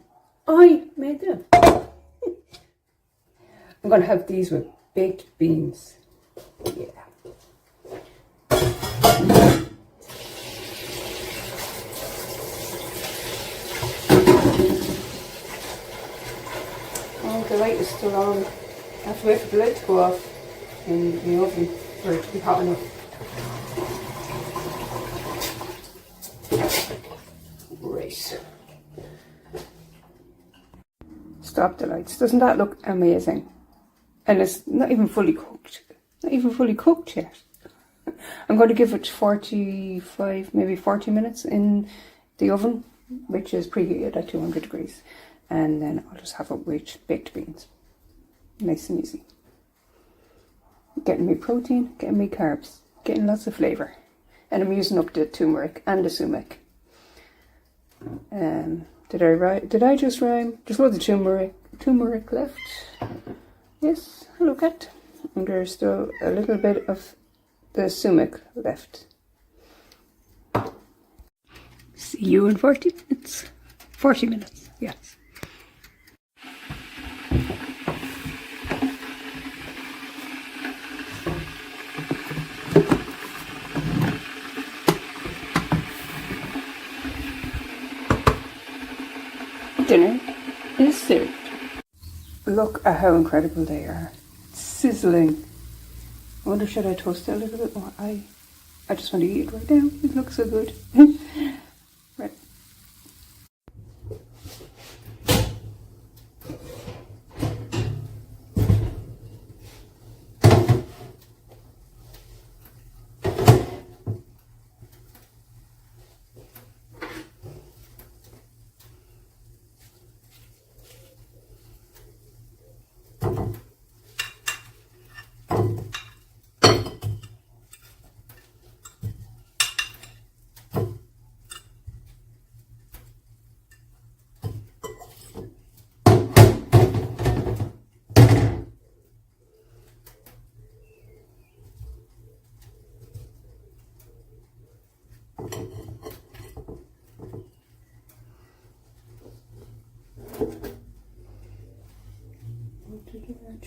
I made them. I'm gonna have these with baked beans. Yeah. Oh, the light is still on. I have to wait for the light to go off in the oven for it to be hot enough. Right. Stop the lights. Doesn't that look amazing? And it's not even fully cooked. Not even fully cooked yet. I'm going to give it 45, maybe 40 minutes in the oven, which is preheated at 200 degrees. And then I'll just have it with baked beans. Nice and easy. Getting me protein, getting me carbs, getting lots of flavour. And I'm using up the turmeric and the sumac. Did I just rhyme? Just loads of turmeric left. Yes, hello cat. And there's still a little bit of the sumac left. See you in 40 minutes. 40 minutes, yes. Dinner is served. Look at how incredible they are. Sizzling. I wonder, should I toast it a little bit more? I just want to eat it right now. It looks so good. Right.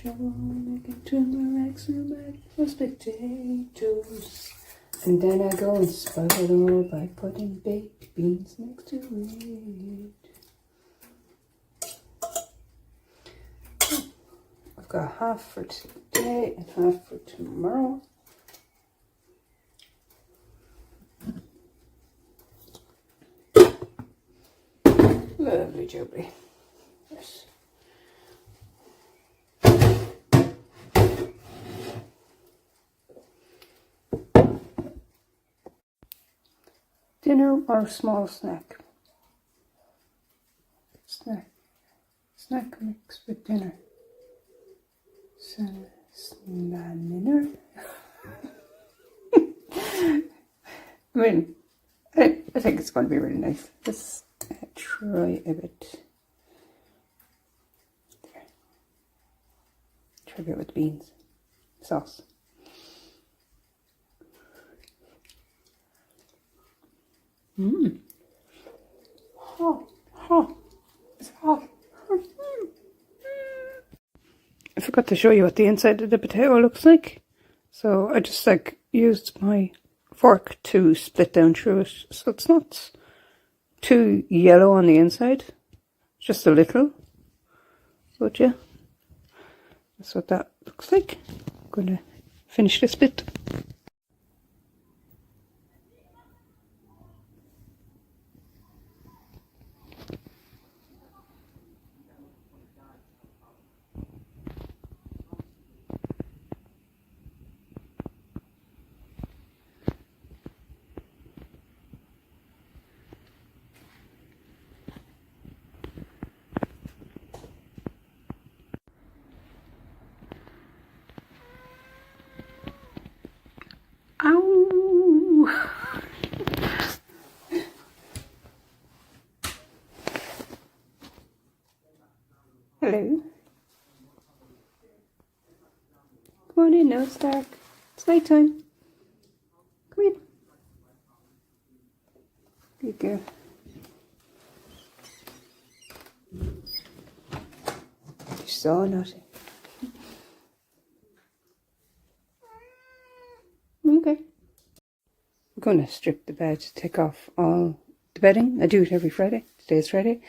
Making tumeric, sumac, roast potatoes. And then I go and spoil it all by putting baked beans next to it. I've got half for today and half for tomorrow. Lovely jubbly. Yes. Dinner or small snack? Snack mixed with dinner. Dinner. I mean, I think it's going to be really nice. Let's try a bit. There. Try a bit with beans sauce. Hot. It's hot. I forgot to show you what the inside of the potato looks like. So I just used my fork to split down through it. So it's not too yellow on the inside, just a little, but yeah, that's what that looks like. I'm going to finish this bit. Ow! Hello. Come on in now, it's dark. It's night time. Come in. Good girl. You're so naughty. Okay. I'm going to strip the bed, take off all the bedding. I do it every Friday. Today's Friday.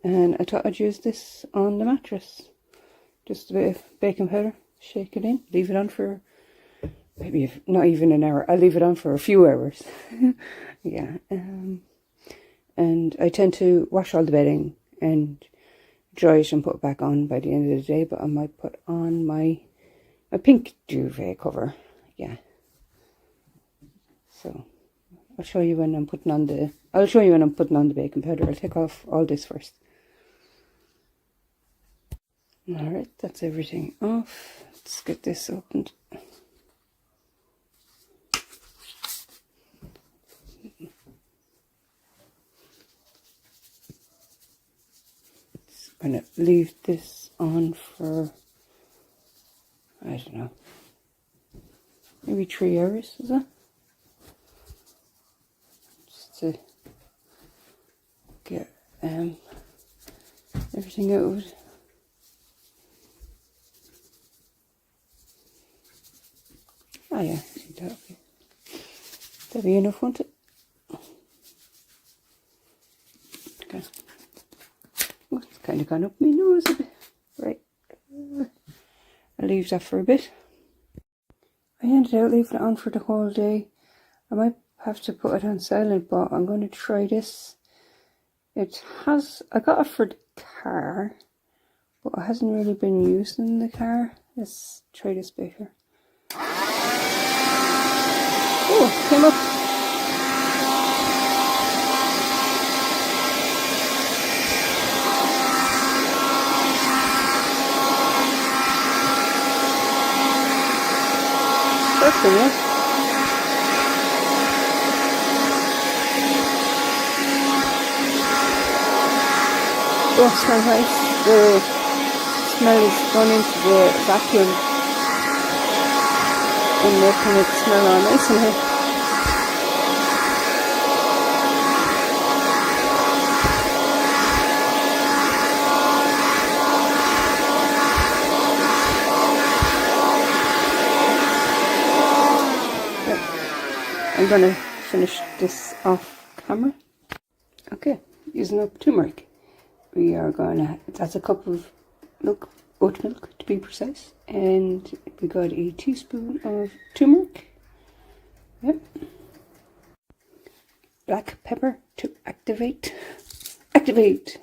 And I thought I'd use this on the mattress. Just a bit of baking powder. Shake it in. Leave it on for maybe not even an hour. I'll leave it on for a few hours. Yeah. And I tend to wash all the bedding and dry it and put it back on by the end of the day. But I might put on my pink duvet cover. Yeah. So I'll show you when I'm putting on the baking powder. I'll take off all this first. Alright, that's everything off. Let's get this opened. I'm going to leave this on for, I don't know, maybe 3 hours, is that? Just to get everything out of it. Oh yeah, I think that'll be enough, won't it? Okay. Oh, it's kind of gone up my nose a bit. Right. I'll leave that for a bit. I ended up leaving it on for the whole day. I might have to put it on silent, but I'm going to try this. I got it for the car, but it hasn't really been used in the car. Let's try this bit here. Oh, came up. That's pretty nice. Oh, it smells nice. The smell is gone into the vacuum and making it smell all nice in here. I'm going to finish this off camera. Okay, using up turmeric. We are going to, that's a cup of milk, oat milk to be precise. And we got a teaspoon of turmeric. Yep. Black pepper to activate. Activate!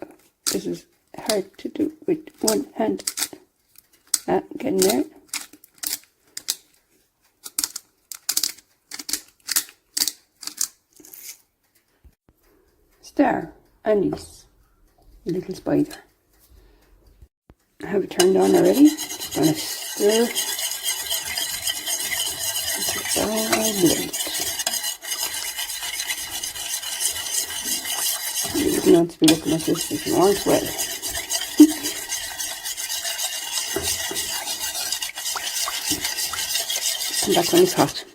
Oh, this is hard to do with one hand. Getting there. Star anise, a little spider. I have it turned on already. Just gonna stir until all blend. You wouldn't want to be looking at this if you aren't well. Come back when it's hot.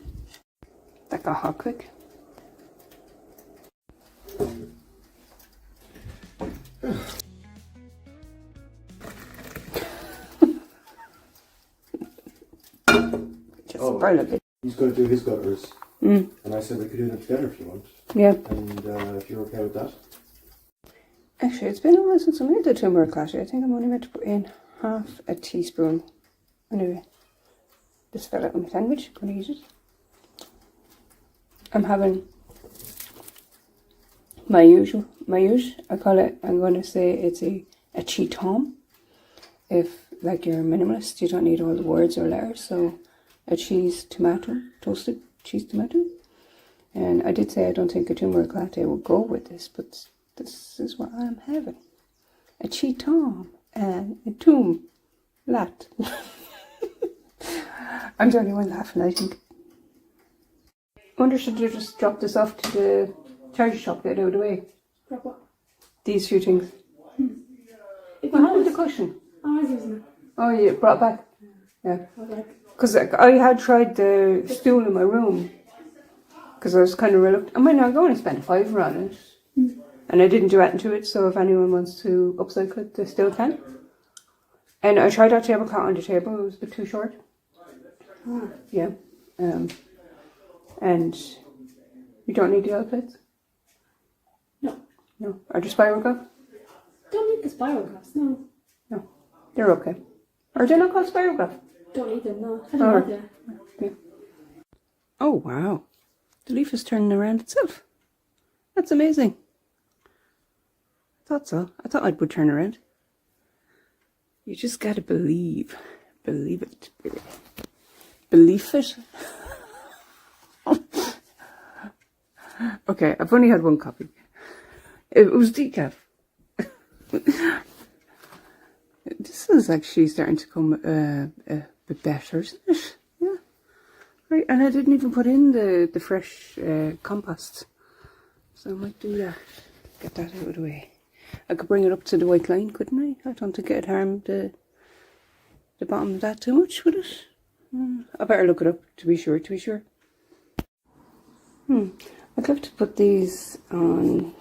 That got hot quick. He's got to do his gutters. And I said we could do them together if you want. Yeah. And if you're okay with that. Actually, it's been a while since I made the turmeric latte. I think I'm only meant to put in half a teaspoon. Anyway, this fell out of my sandwich. I'm gonna use it. I'm having my usual. I call it. I'm gonna say it's a cheat home. If like you're a minimalist, you don't need all the words or letters. So a cheese tomato, toasted cheese tomato. And I did say I don't think a turmeric latte will go with this, but this is what I'm having. A cheatom and a tomb lat. I'm the only one laughing, I think. I wonder should you just drop this off to the charity shop, get it out of the way? Drop what? These few things. What happened to the cushion? Oh, I was using it. Oh, you brought it back? Yeah. Because I had tried the stool in my room. Because I was kind of reluctant. I mean, I'm going to spend £5 on it. And I didn't do anything to it, so if anyone wants to upcycle it, they still can. And I tried that tablecloth on the table, it was a bit too short. Yeah. And you don't need the other plates? No. No. Or the spiral cup? Don't need the spiral glass, no. No. They're okay. Or they're not called spiral cup? Don't need them, no. I don't know. Yeah. Oh, wow. The leaf is turning around itself. That's amazing. I thought so. I thought it would turn around. You just gotta believe. Believe it. Believe it. Okay, I've only had one copy. It was decaf. This is actually starting to come a bit better, isn't it? Yeah. Right, and I didn't even put in the fresh compost. So I might do that. Get that out of the way. I could bring it up to the white line, couldn't I? I don't think it'd harm the bottom of that too much, would it? I better look it up to be sure, I'd love to put these on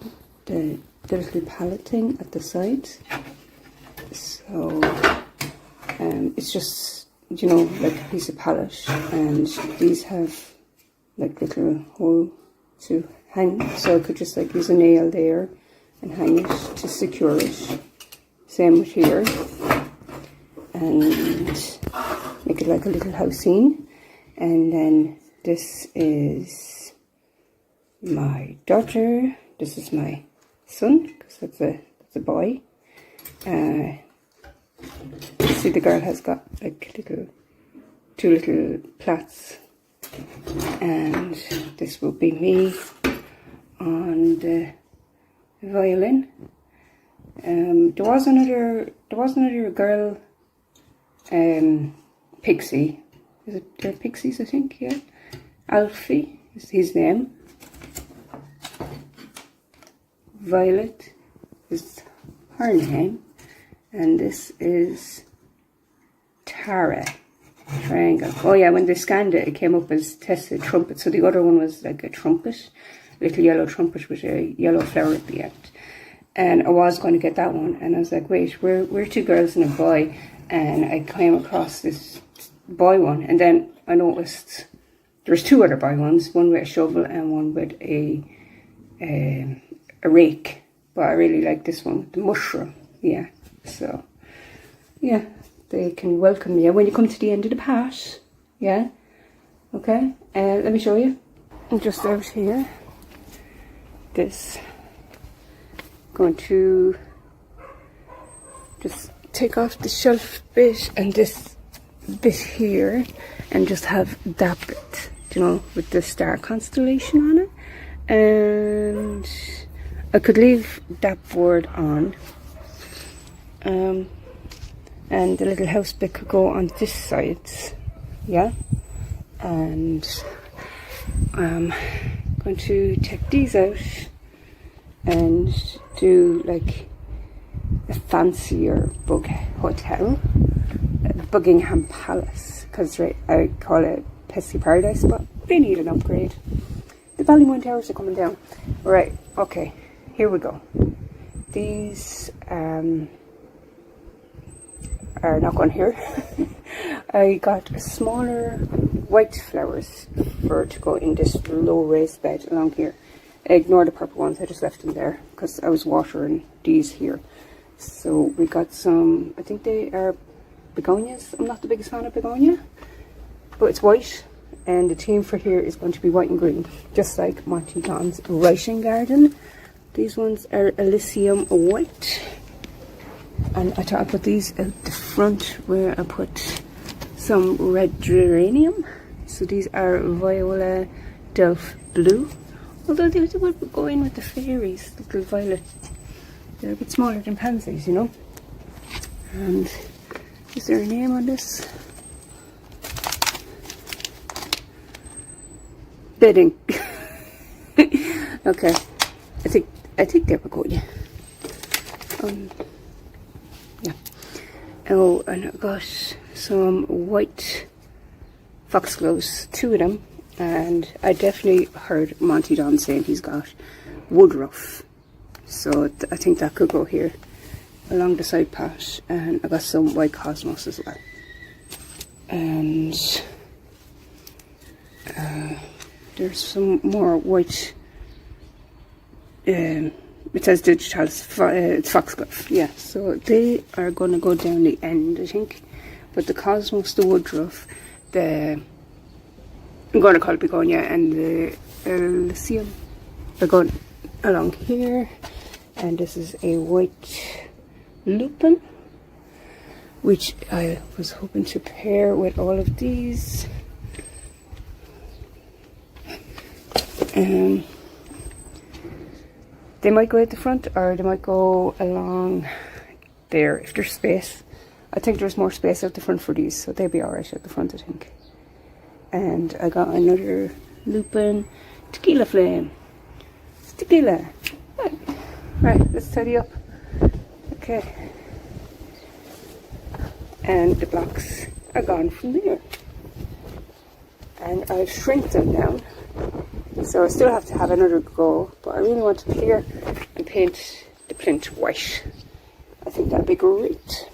the little palette thing at the side. So it's just, you know, like a piece of palette, and these have like little hole to hang, so I could just like use a nail there and hang it to secure it. Same with here, and make it like a little house scene. And then this is my daughter, this is my son, because that's a boy. See, the girl has got like two little plats, and this will be me on the violin. There was another girl, Pixie. Is it they're Pixies, I think? Yeah, Alfie is his name. Violet is her name, and this is Tara. Triangle. Oh yeah, when they scanned it, it came up as tested trumpet. So the other one was like a trumpet, a little yellow trumpet with a yellow flower at the end. And I was going to get that one, and I was like, wait, we're two girls and a boy, and I came across this boy one, and then I noticed there's two other boy ones, one with a shovel and one with a rake. But I really like this one with the mushroom. Yeah, so yeah, they can welcome you when you come to the end of the path. Yeah, okay. Let me show you. I'm just out here. This. Going to just take off the shelf bit and this bit here, and just have that bit, you know, with the star constellation on it. And I could leave that board on, and the little house bit could go on this side, yeah. And I'm going to take these out and do like a fancier bug hotel, Buckingham Palace, because right, I call it Pesky Paradise, but they need an upgrade. The Ballymount Towers are coming down. Right, okay, here we go. These are not going here. I got smaller white flowers for to go in this low raised bed along here. Ignore the purple ones, I just left them there because I was watering these here. So we got some, I think they are begonias. I'm not the biggest fan of begonia, but it's white, and the theme for here is going to be white and green, just like Monty Don's writing garden. These ones are Elysium white, and I thought I'd put these at the front where I put some red geranium. So these are Viola Delph Blue, although they would go in with the fairies, little violet. They're a bit smaller than pansies, you know. And is there a name on this? Bedding. Okay, I think they're begonia. Yeah. Oh, and I got some white foxgloves, 2 of them, and I definitely heard Monty Don saying he's got woodruff, so I think that could go here along the side path. And I got some white cosmos as well, and there's some more white. It says digitalis, it's foxglove, yeah, so they are going to go down the end, I think. But the cosmos, the woodruff, I'm going to call it begonia, and the Elysium are going along here. And this is a white lupin, which I was hoping to pair with all of these. They might go at the front, or they might go along there if there's space. I think there's more space at the front for these, so they'll be alright at the front, I think. And I got another lupin tequila flame. It's tequila. Right, let's tidy up. Okay. And the blocks are gone from there. And I've shrink them down. So I still have to have another go, but I really want to clear and paint the plinth white. I think that'd be great.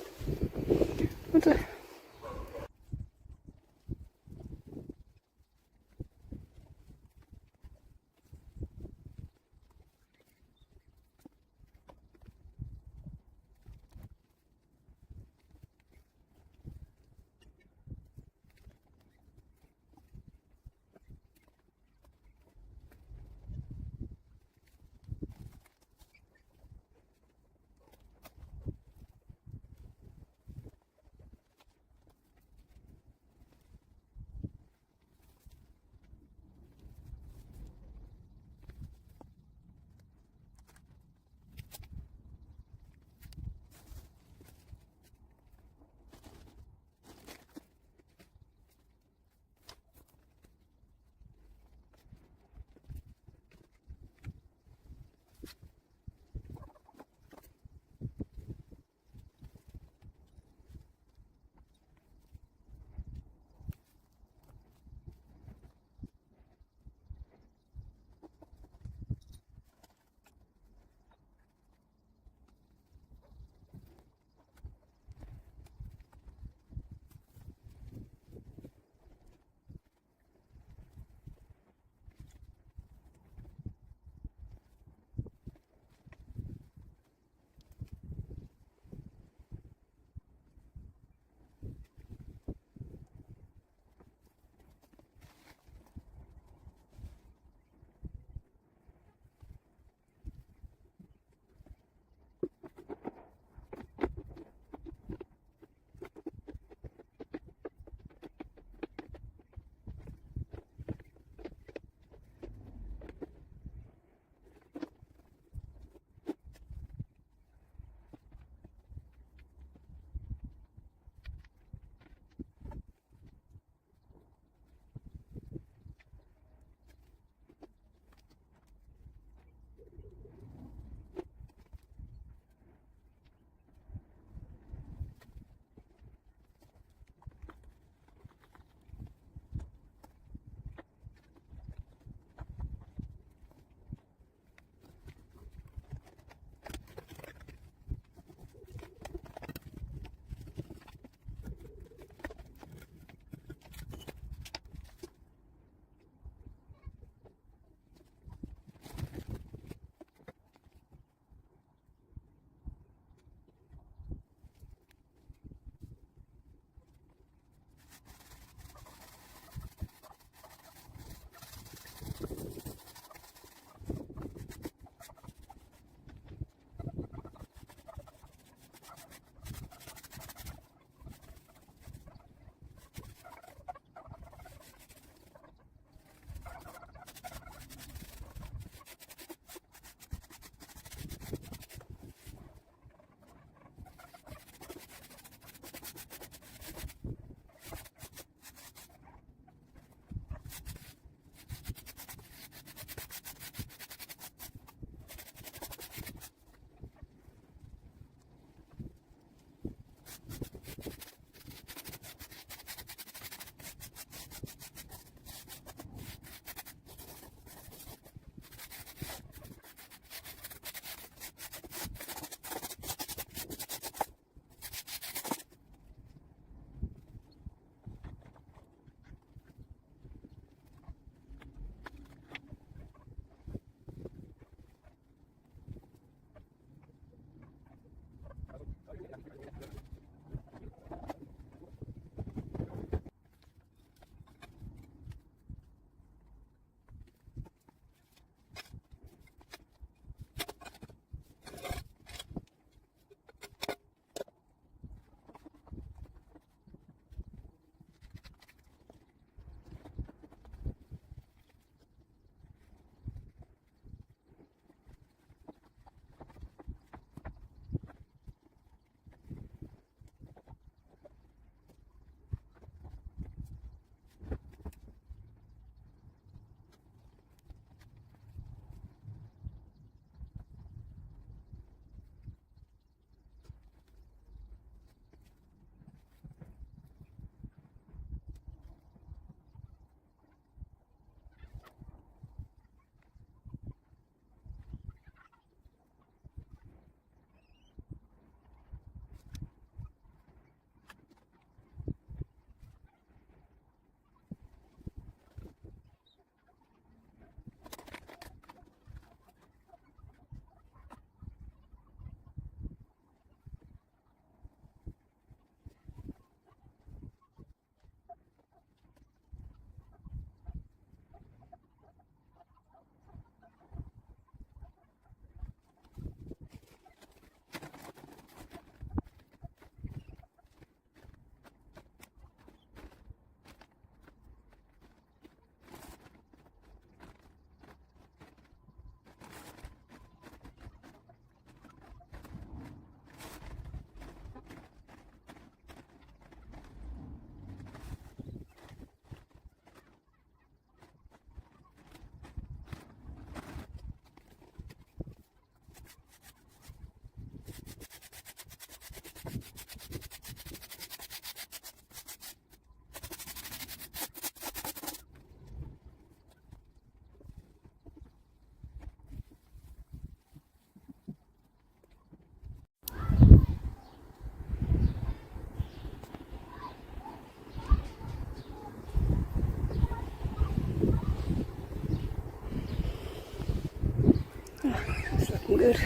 good.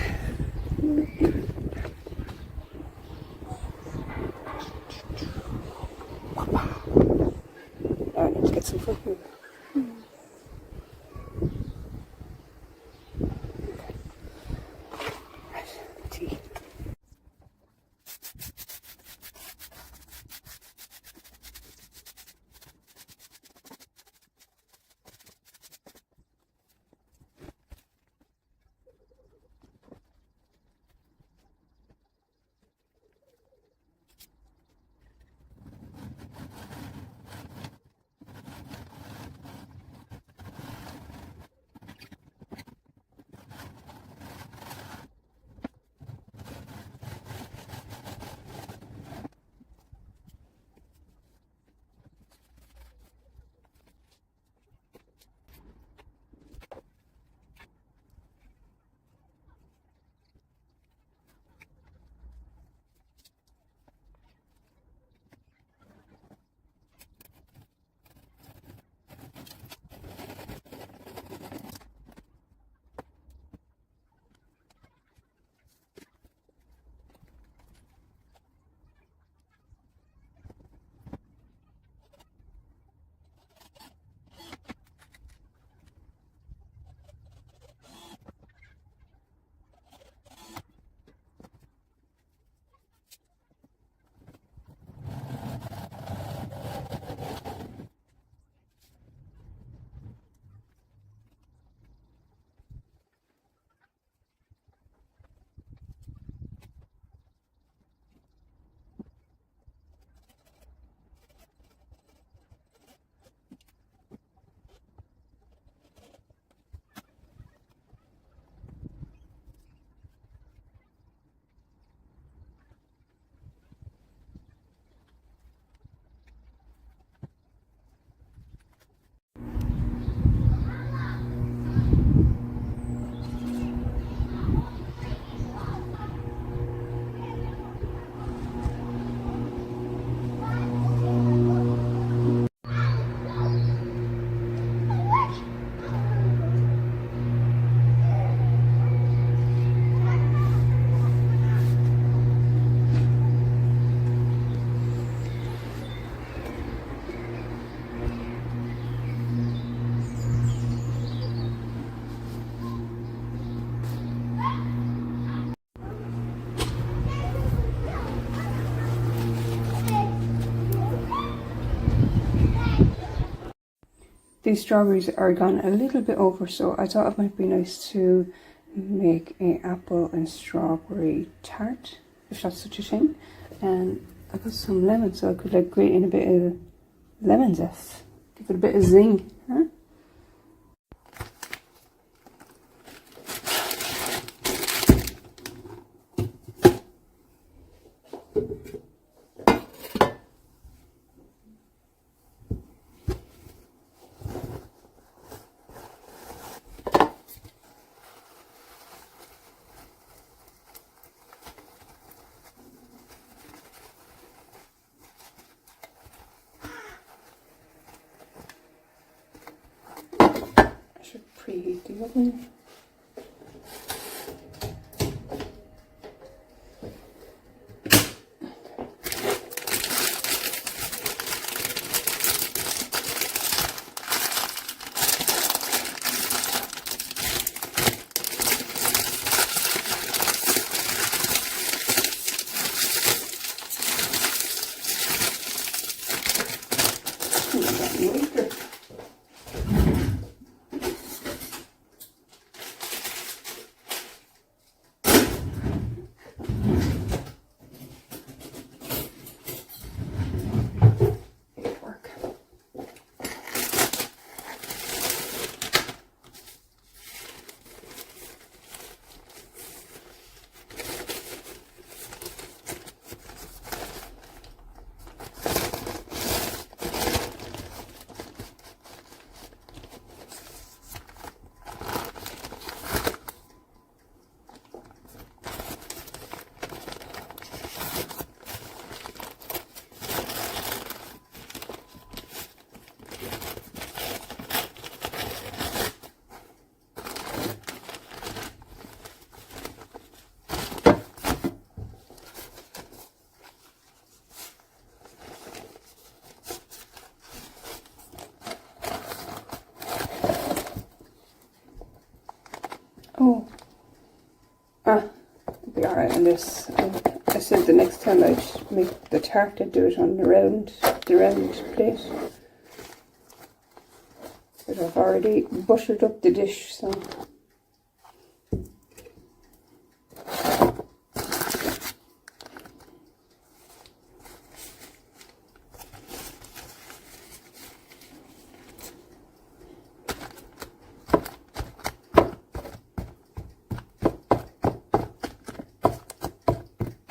I need to get some food here. Right, tea. These strawberries are gone a little bit over, so I thought it might be nice to make an apple and strawberry tart, if that's such a thing. And I got some lemon, so I could like grate in a bit of lemon zest, give it a bit of zing, huh? Preheat the oven. Alright, and this, I said the next time I'd make the tart, I'd do it on the round plate. But I've already buttered up the dish, so.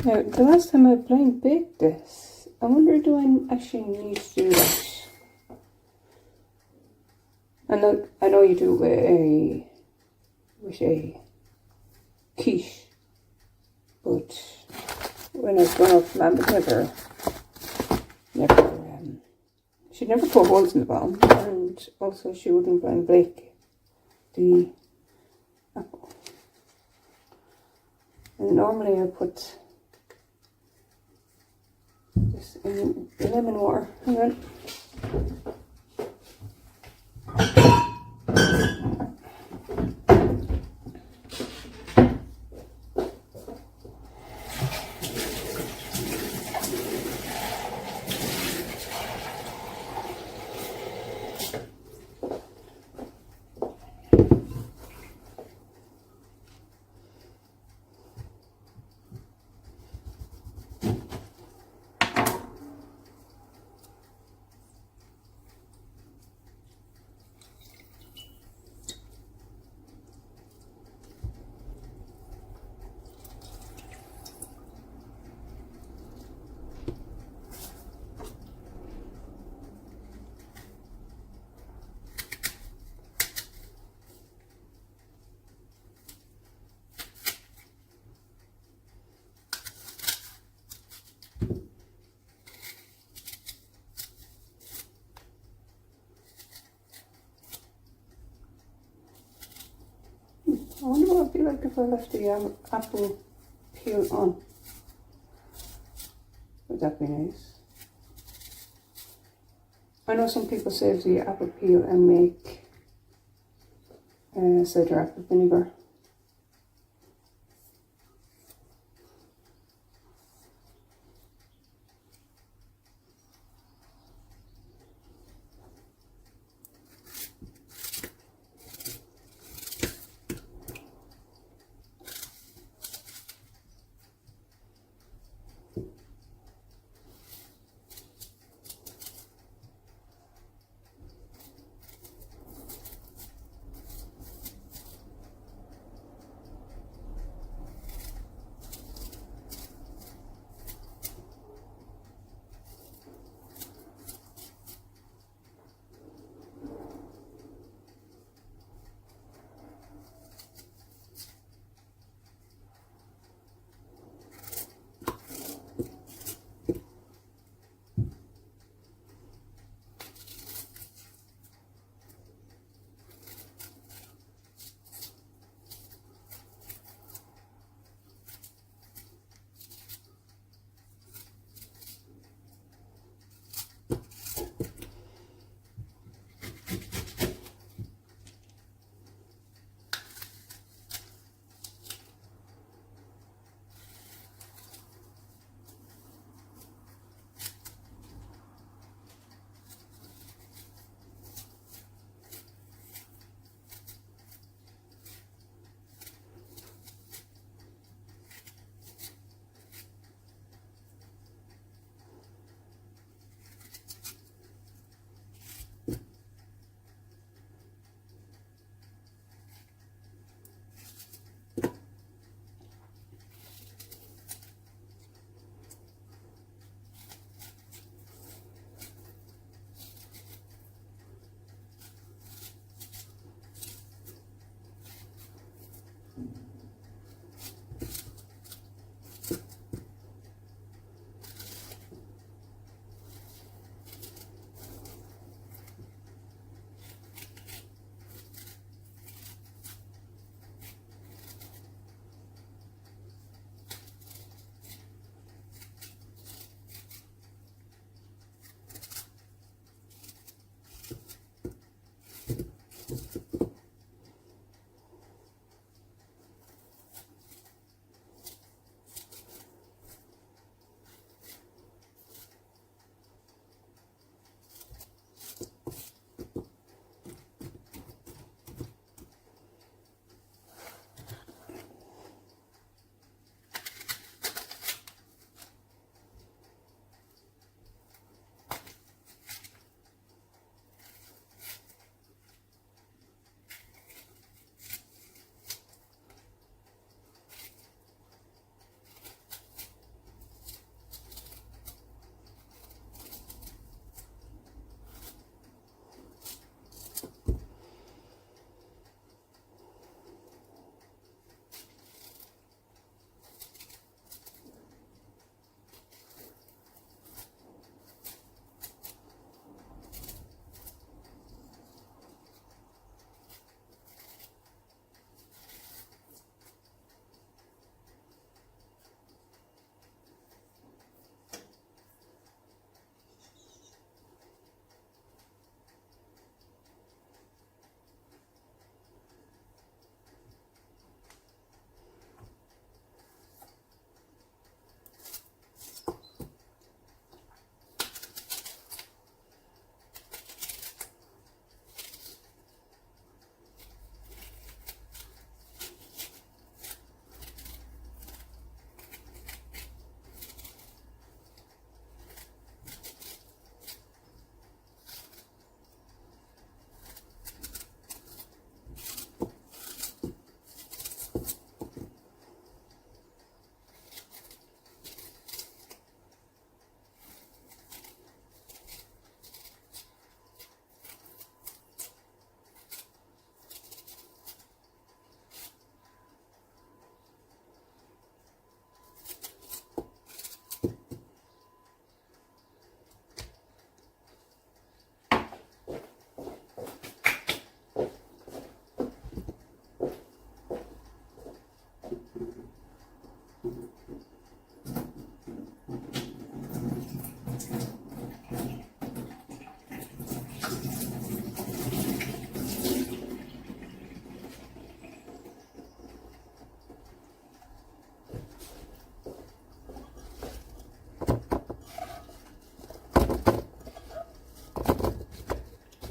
Now, the last time I blind baked this, I wonder do I actually need to do that? I know you do with a quiche, but when I was growing up, Mum would she'd never put holes in the bottom, and also she wouldn't blind bake the apple. And normally I put this in the lemon water. Hang on. I wonder what it'd be like if I left the apple peel on. Would that be nice? I know some people save the apple peel and make cider apple vinegar.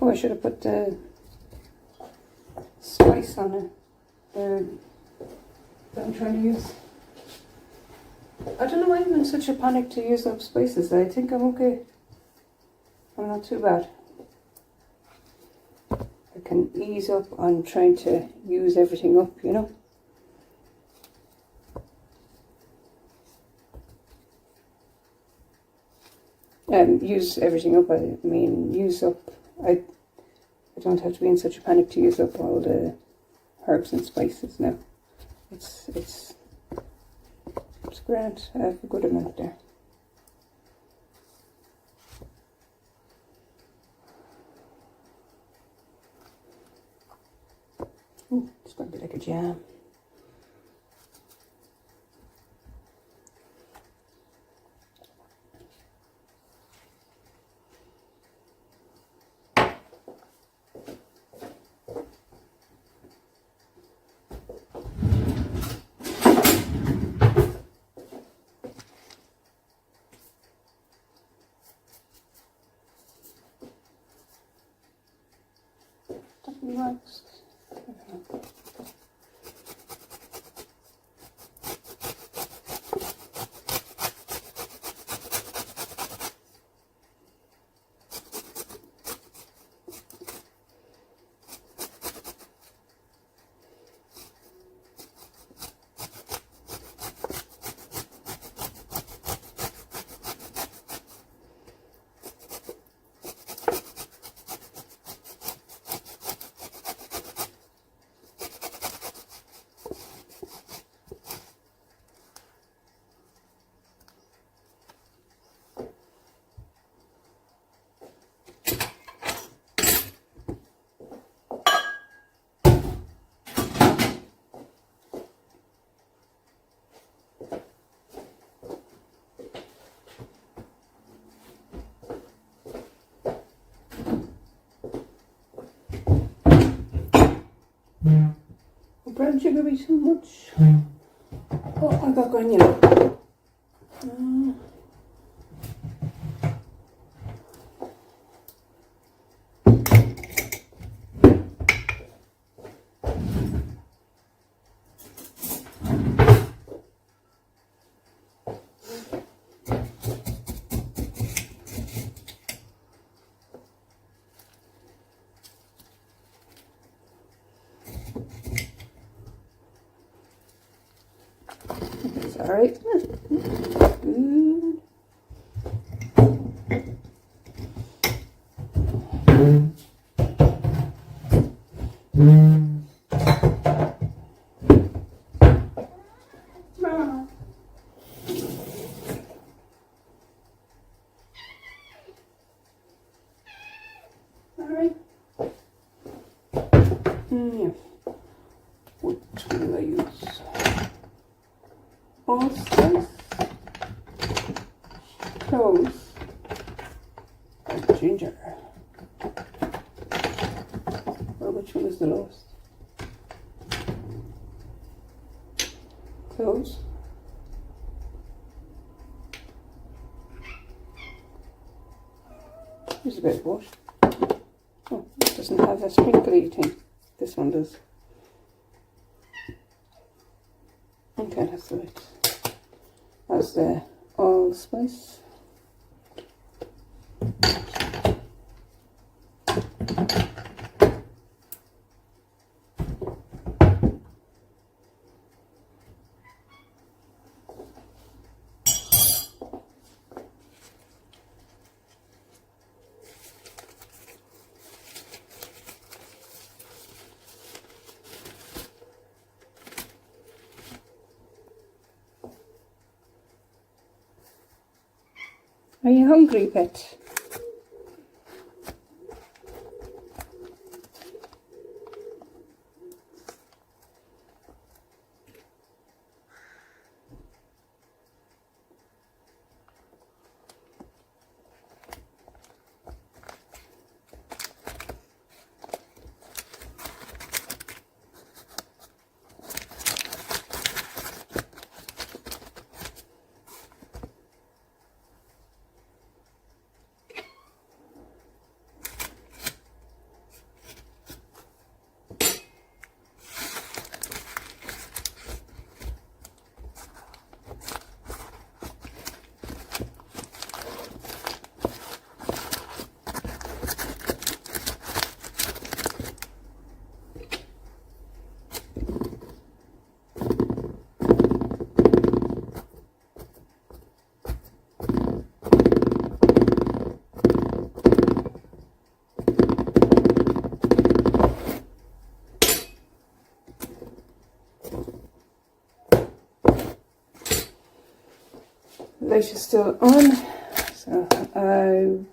Oh, I should have put the spice on it that I'm trying to use. I don't know why I'm in such a panic to use up spices. I think I'm okay. I'm not too bad. I can ease up on trying to use everything up, you know. Use everything up, I mean use up. I don't have to be in such a panic to use up all the herbs and spices now. It's grand. I have a good amount there. Ooh, it's going to be like a jam. Works. Brown sugar be too much? Oh, I got granular. It's alright. Good. Alright. Yeah. What will I use? Allspice, cloves, and ginger. Or which one is the lowest? Cloves. There's a bit of what? Oh, it doesn't have a sprinkly thing. This one does. Okay, that's right. That's the allspice. Are you hungry, pet? light is still on, so I'm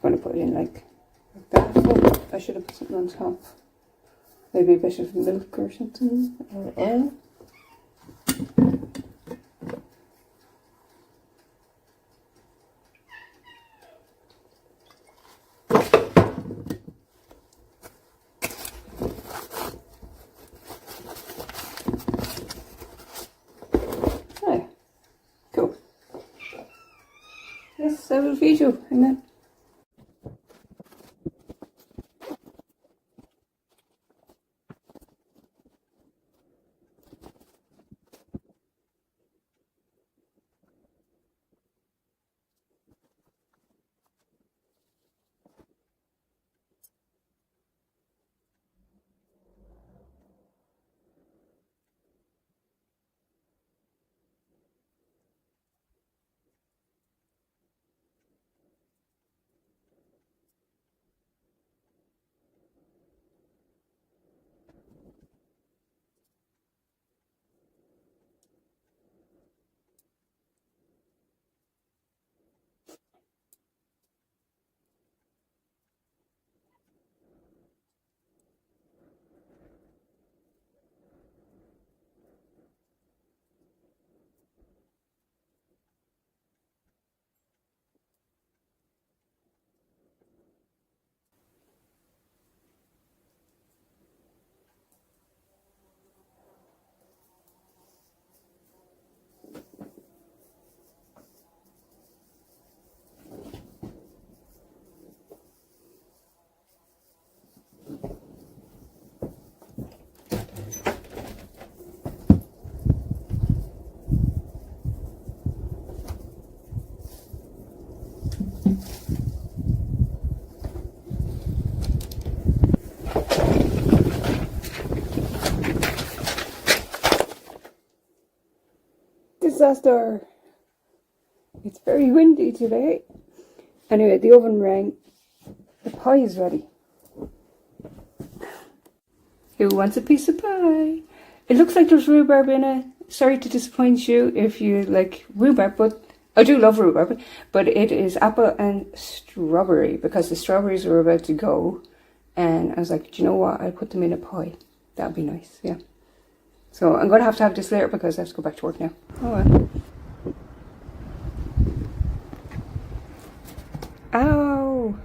going to put it in like that. Oh, I should have put something on top. Maybe a bit of milk or something, or ale. Cool. Yes, I will feed you. Hang on. Disaster! It's very windy today. Anyway, the oven rang. The pie is ready. Who wants a piece of pie? It looks like there's rhubarb in it. Sorry to disappoint you if you like rhubarb, but I do love rhubarb. But it is apple and strawberry because the strawberries were about to go. And I was like, do you know what? I'll put them in a pie. That'd be nice, yeah. So I'm going to have this later because I have to go back to work now. Oh well. Ow!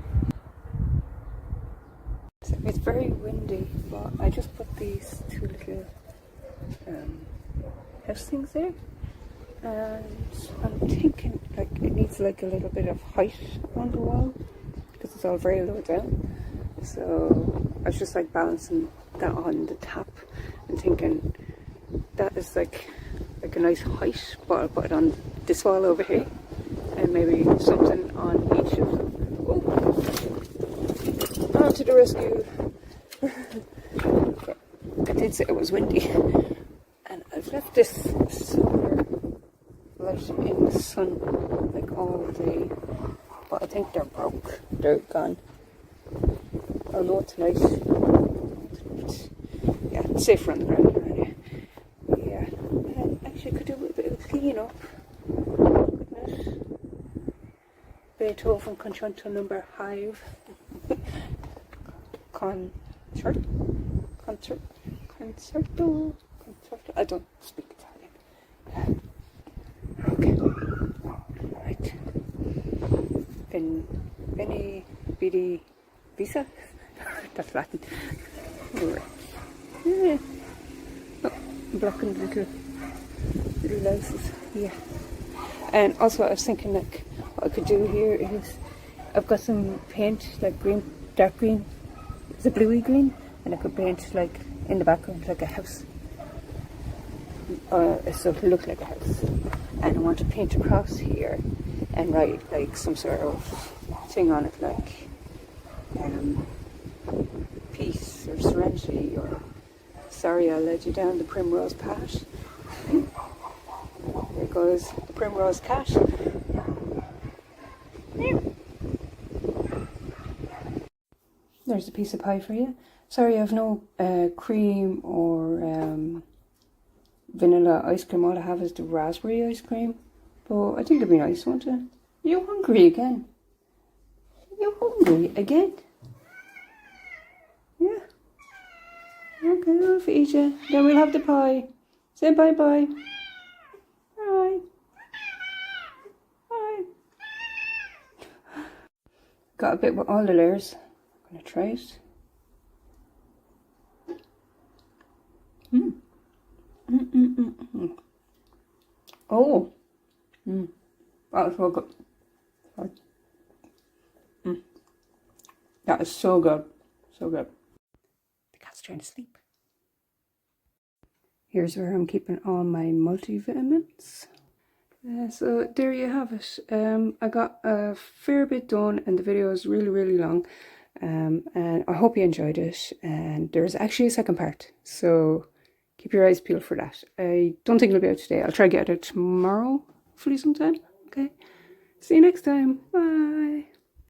So it's very windy, but I just put these two little house things there. And I'm thinking like it needs like a little bit of height on the wall because it's all very low down. So I was just like balancing that on the tap and thinking that is like a nice height, but I'll put it on this wall over here and maybe something on each of them. Oh, to the rescue. Okay. I did say it was windy and I've left this solar light in the sun like all day, but I think they're broke. They're gone. I'll know tonight. Yeah, it's safer on the ground already. Yeah, and actually I could do a bit of clean up. Goodness. Beethoven Concerto number 5. Concerto. I don't speak Italian. Okay. Right. Bene Vidi Visa? That's Latin. Right. Yeah. Oh, I'm blocking little louses. Yeah. And also I was thinking like what I could do here is I've got some paint like green, dark green. It's a bluey green, and I could paint like in the background like a house. So it look like a house. And I want to paint across here and write like some sort of thing on it like peace or serenity or sorry I led you down the primrose path. There goes the primrose cat. There's a piece of pie for you. Sorry, I have no cream or vanilla ice cream. All I have is the raspberry ice cream. But I think it'd be nice, won't it? You hungry again? You hungry again? Yeah. Okay, I'll feed you. Then we'll have the pie. Say bye-bye. Bye. Bye. Got a bit with all the layers. I'm gonna try it. Oh. That was so good. Sorry. That is so good. So good. The cat's trying to sleep. Here's where I'm keeping all my multivitamins. So there you have it. I got a fair bit done and the video is really, really long. And I hope you enjoyed it. And there's actually a second part. So keep your eyes peeled for that. I don't think it'll be out today. I'll try to get it out tomorrow, hopefully sometime. Okay. See you next time. Bye.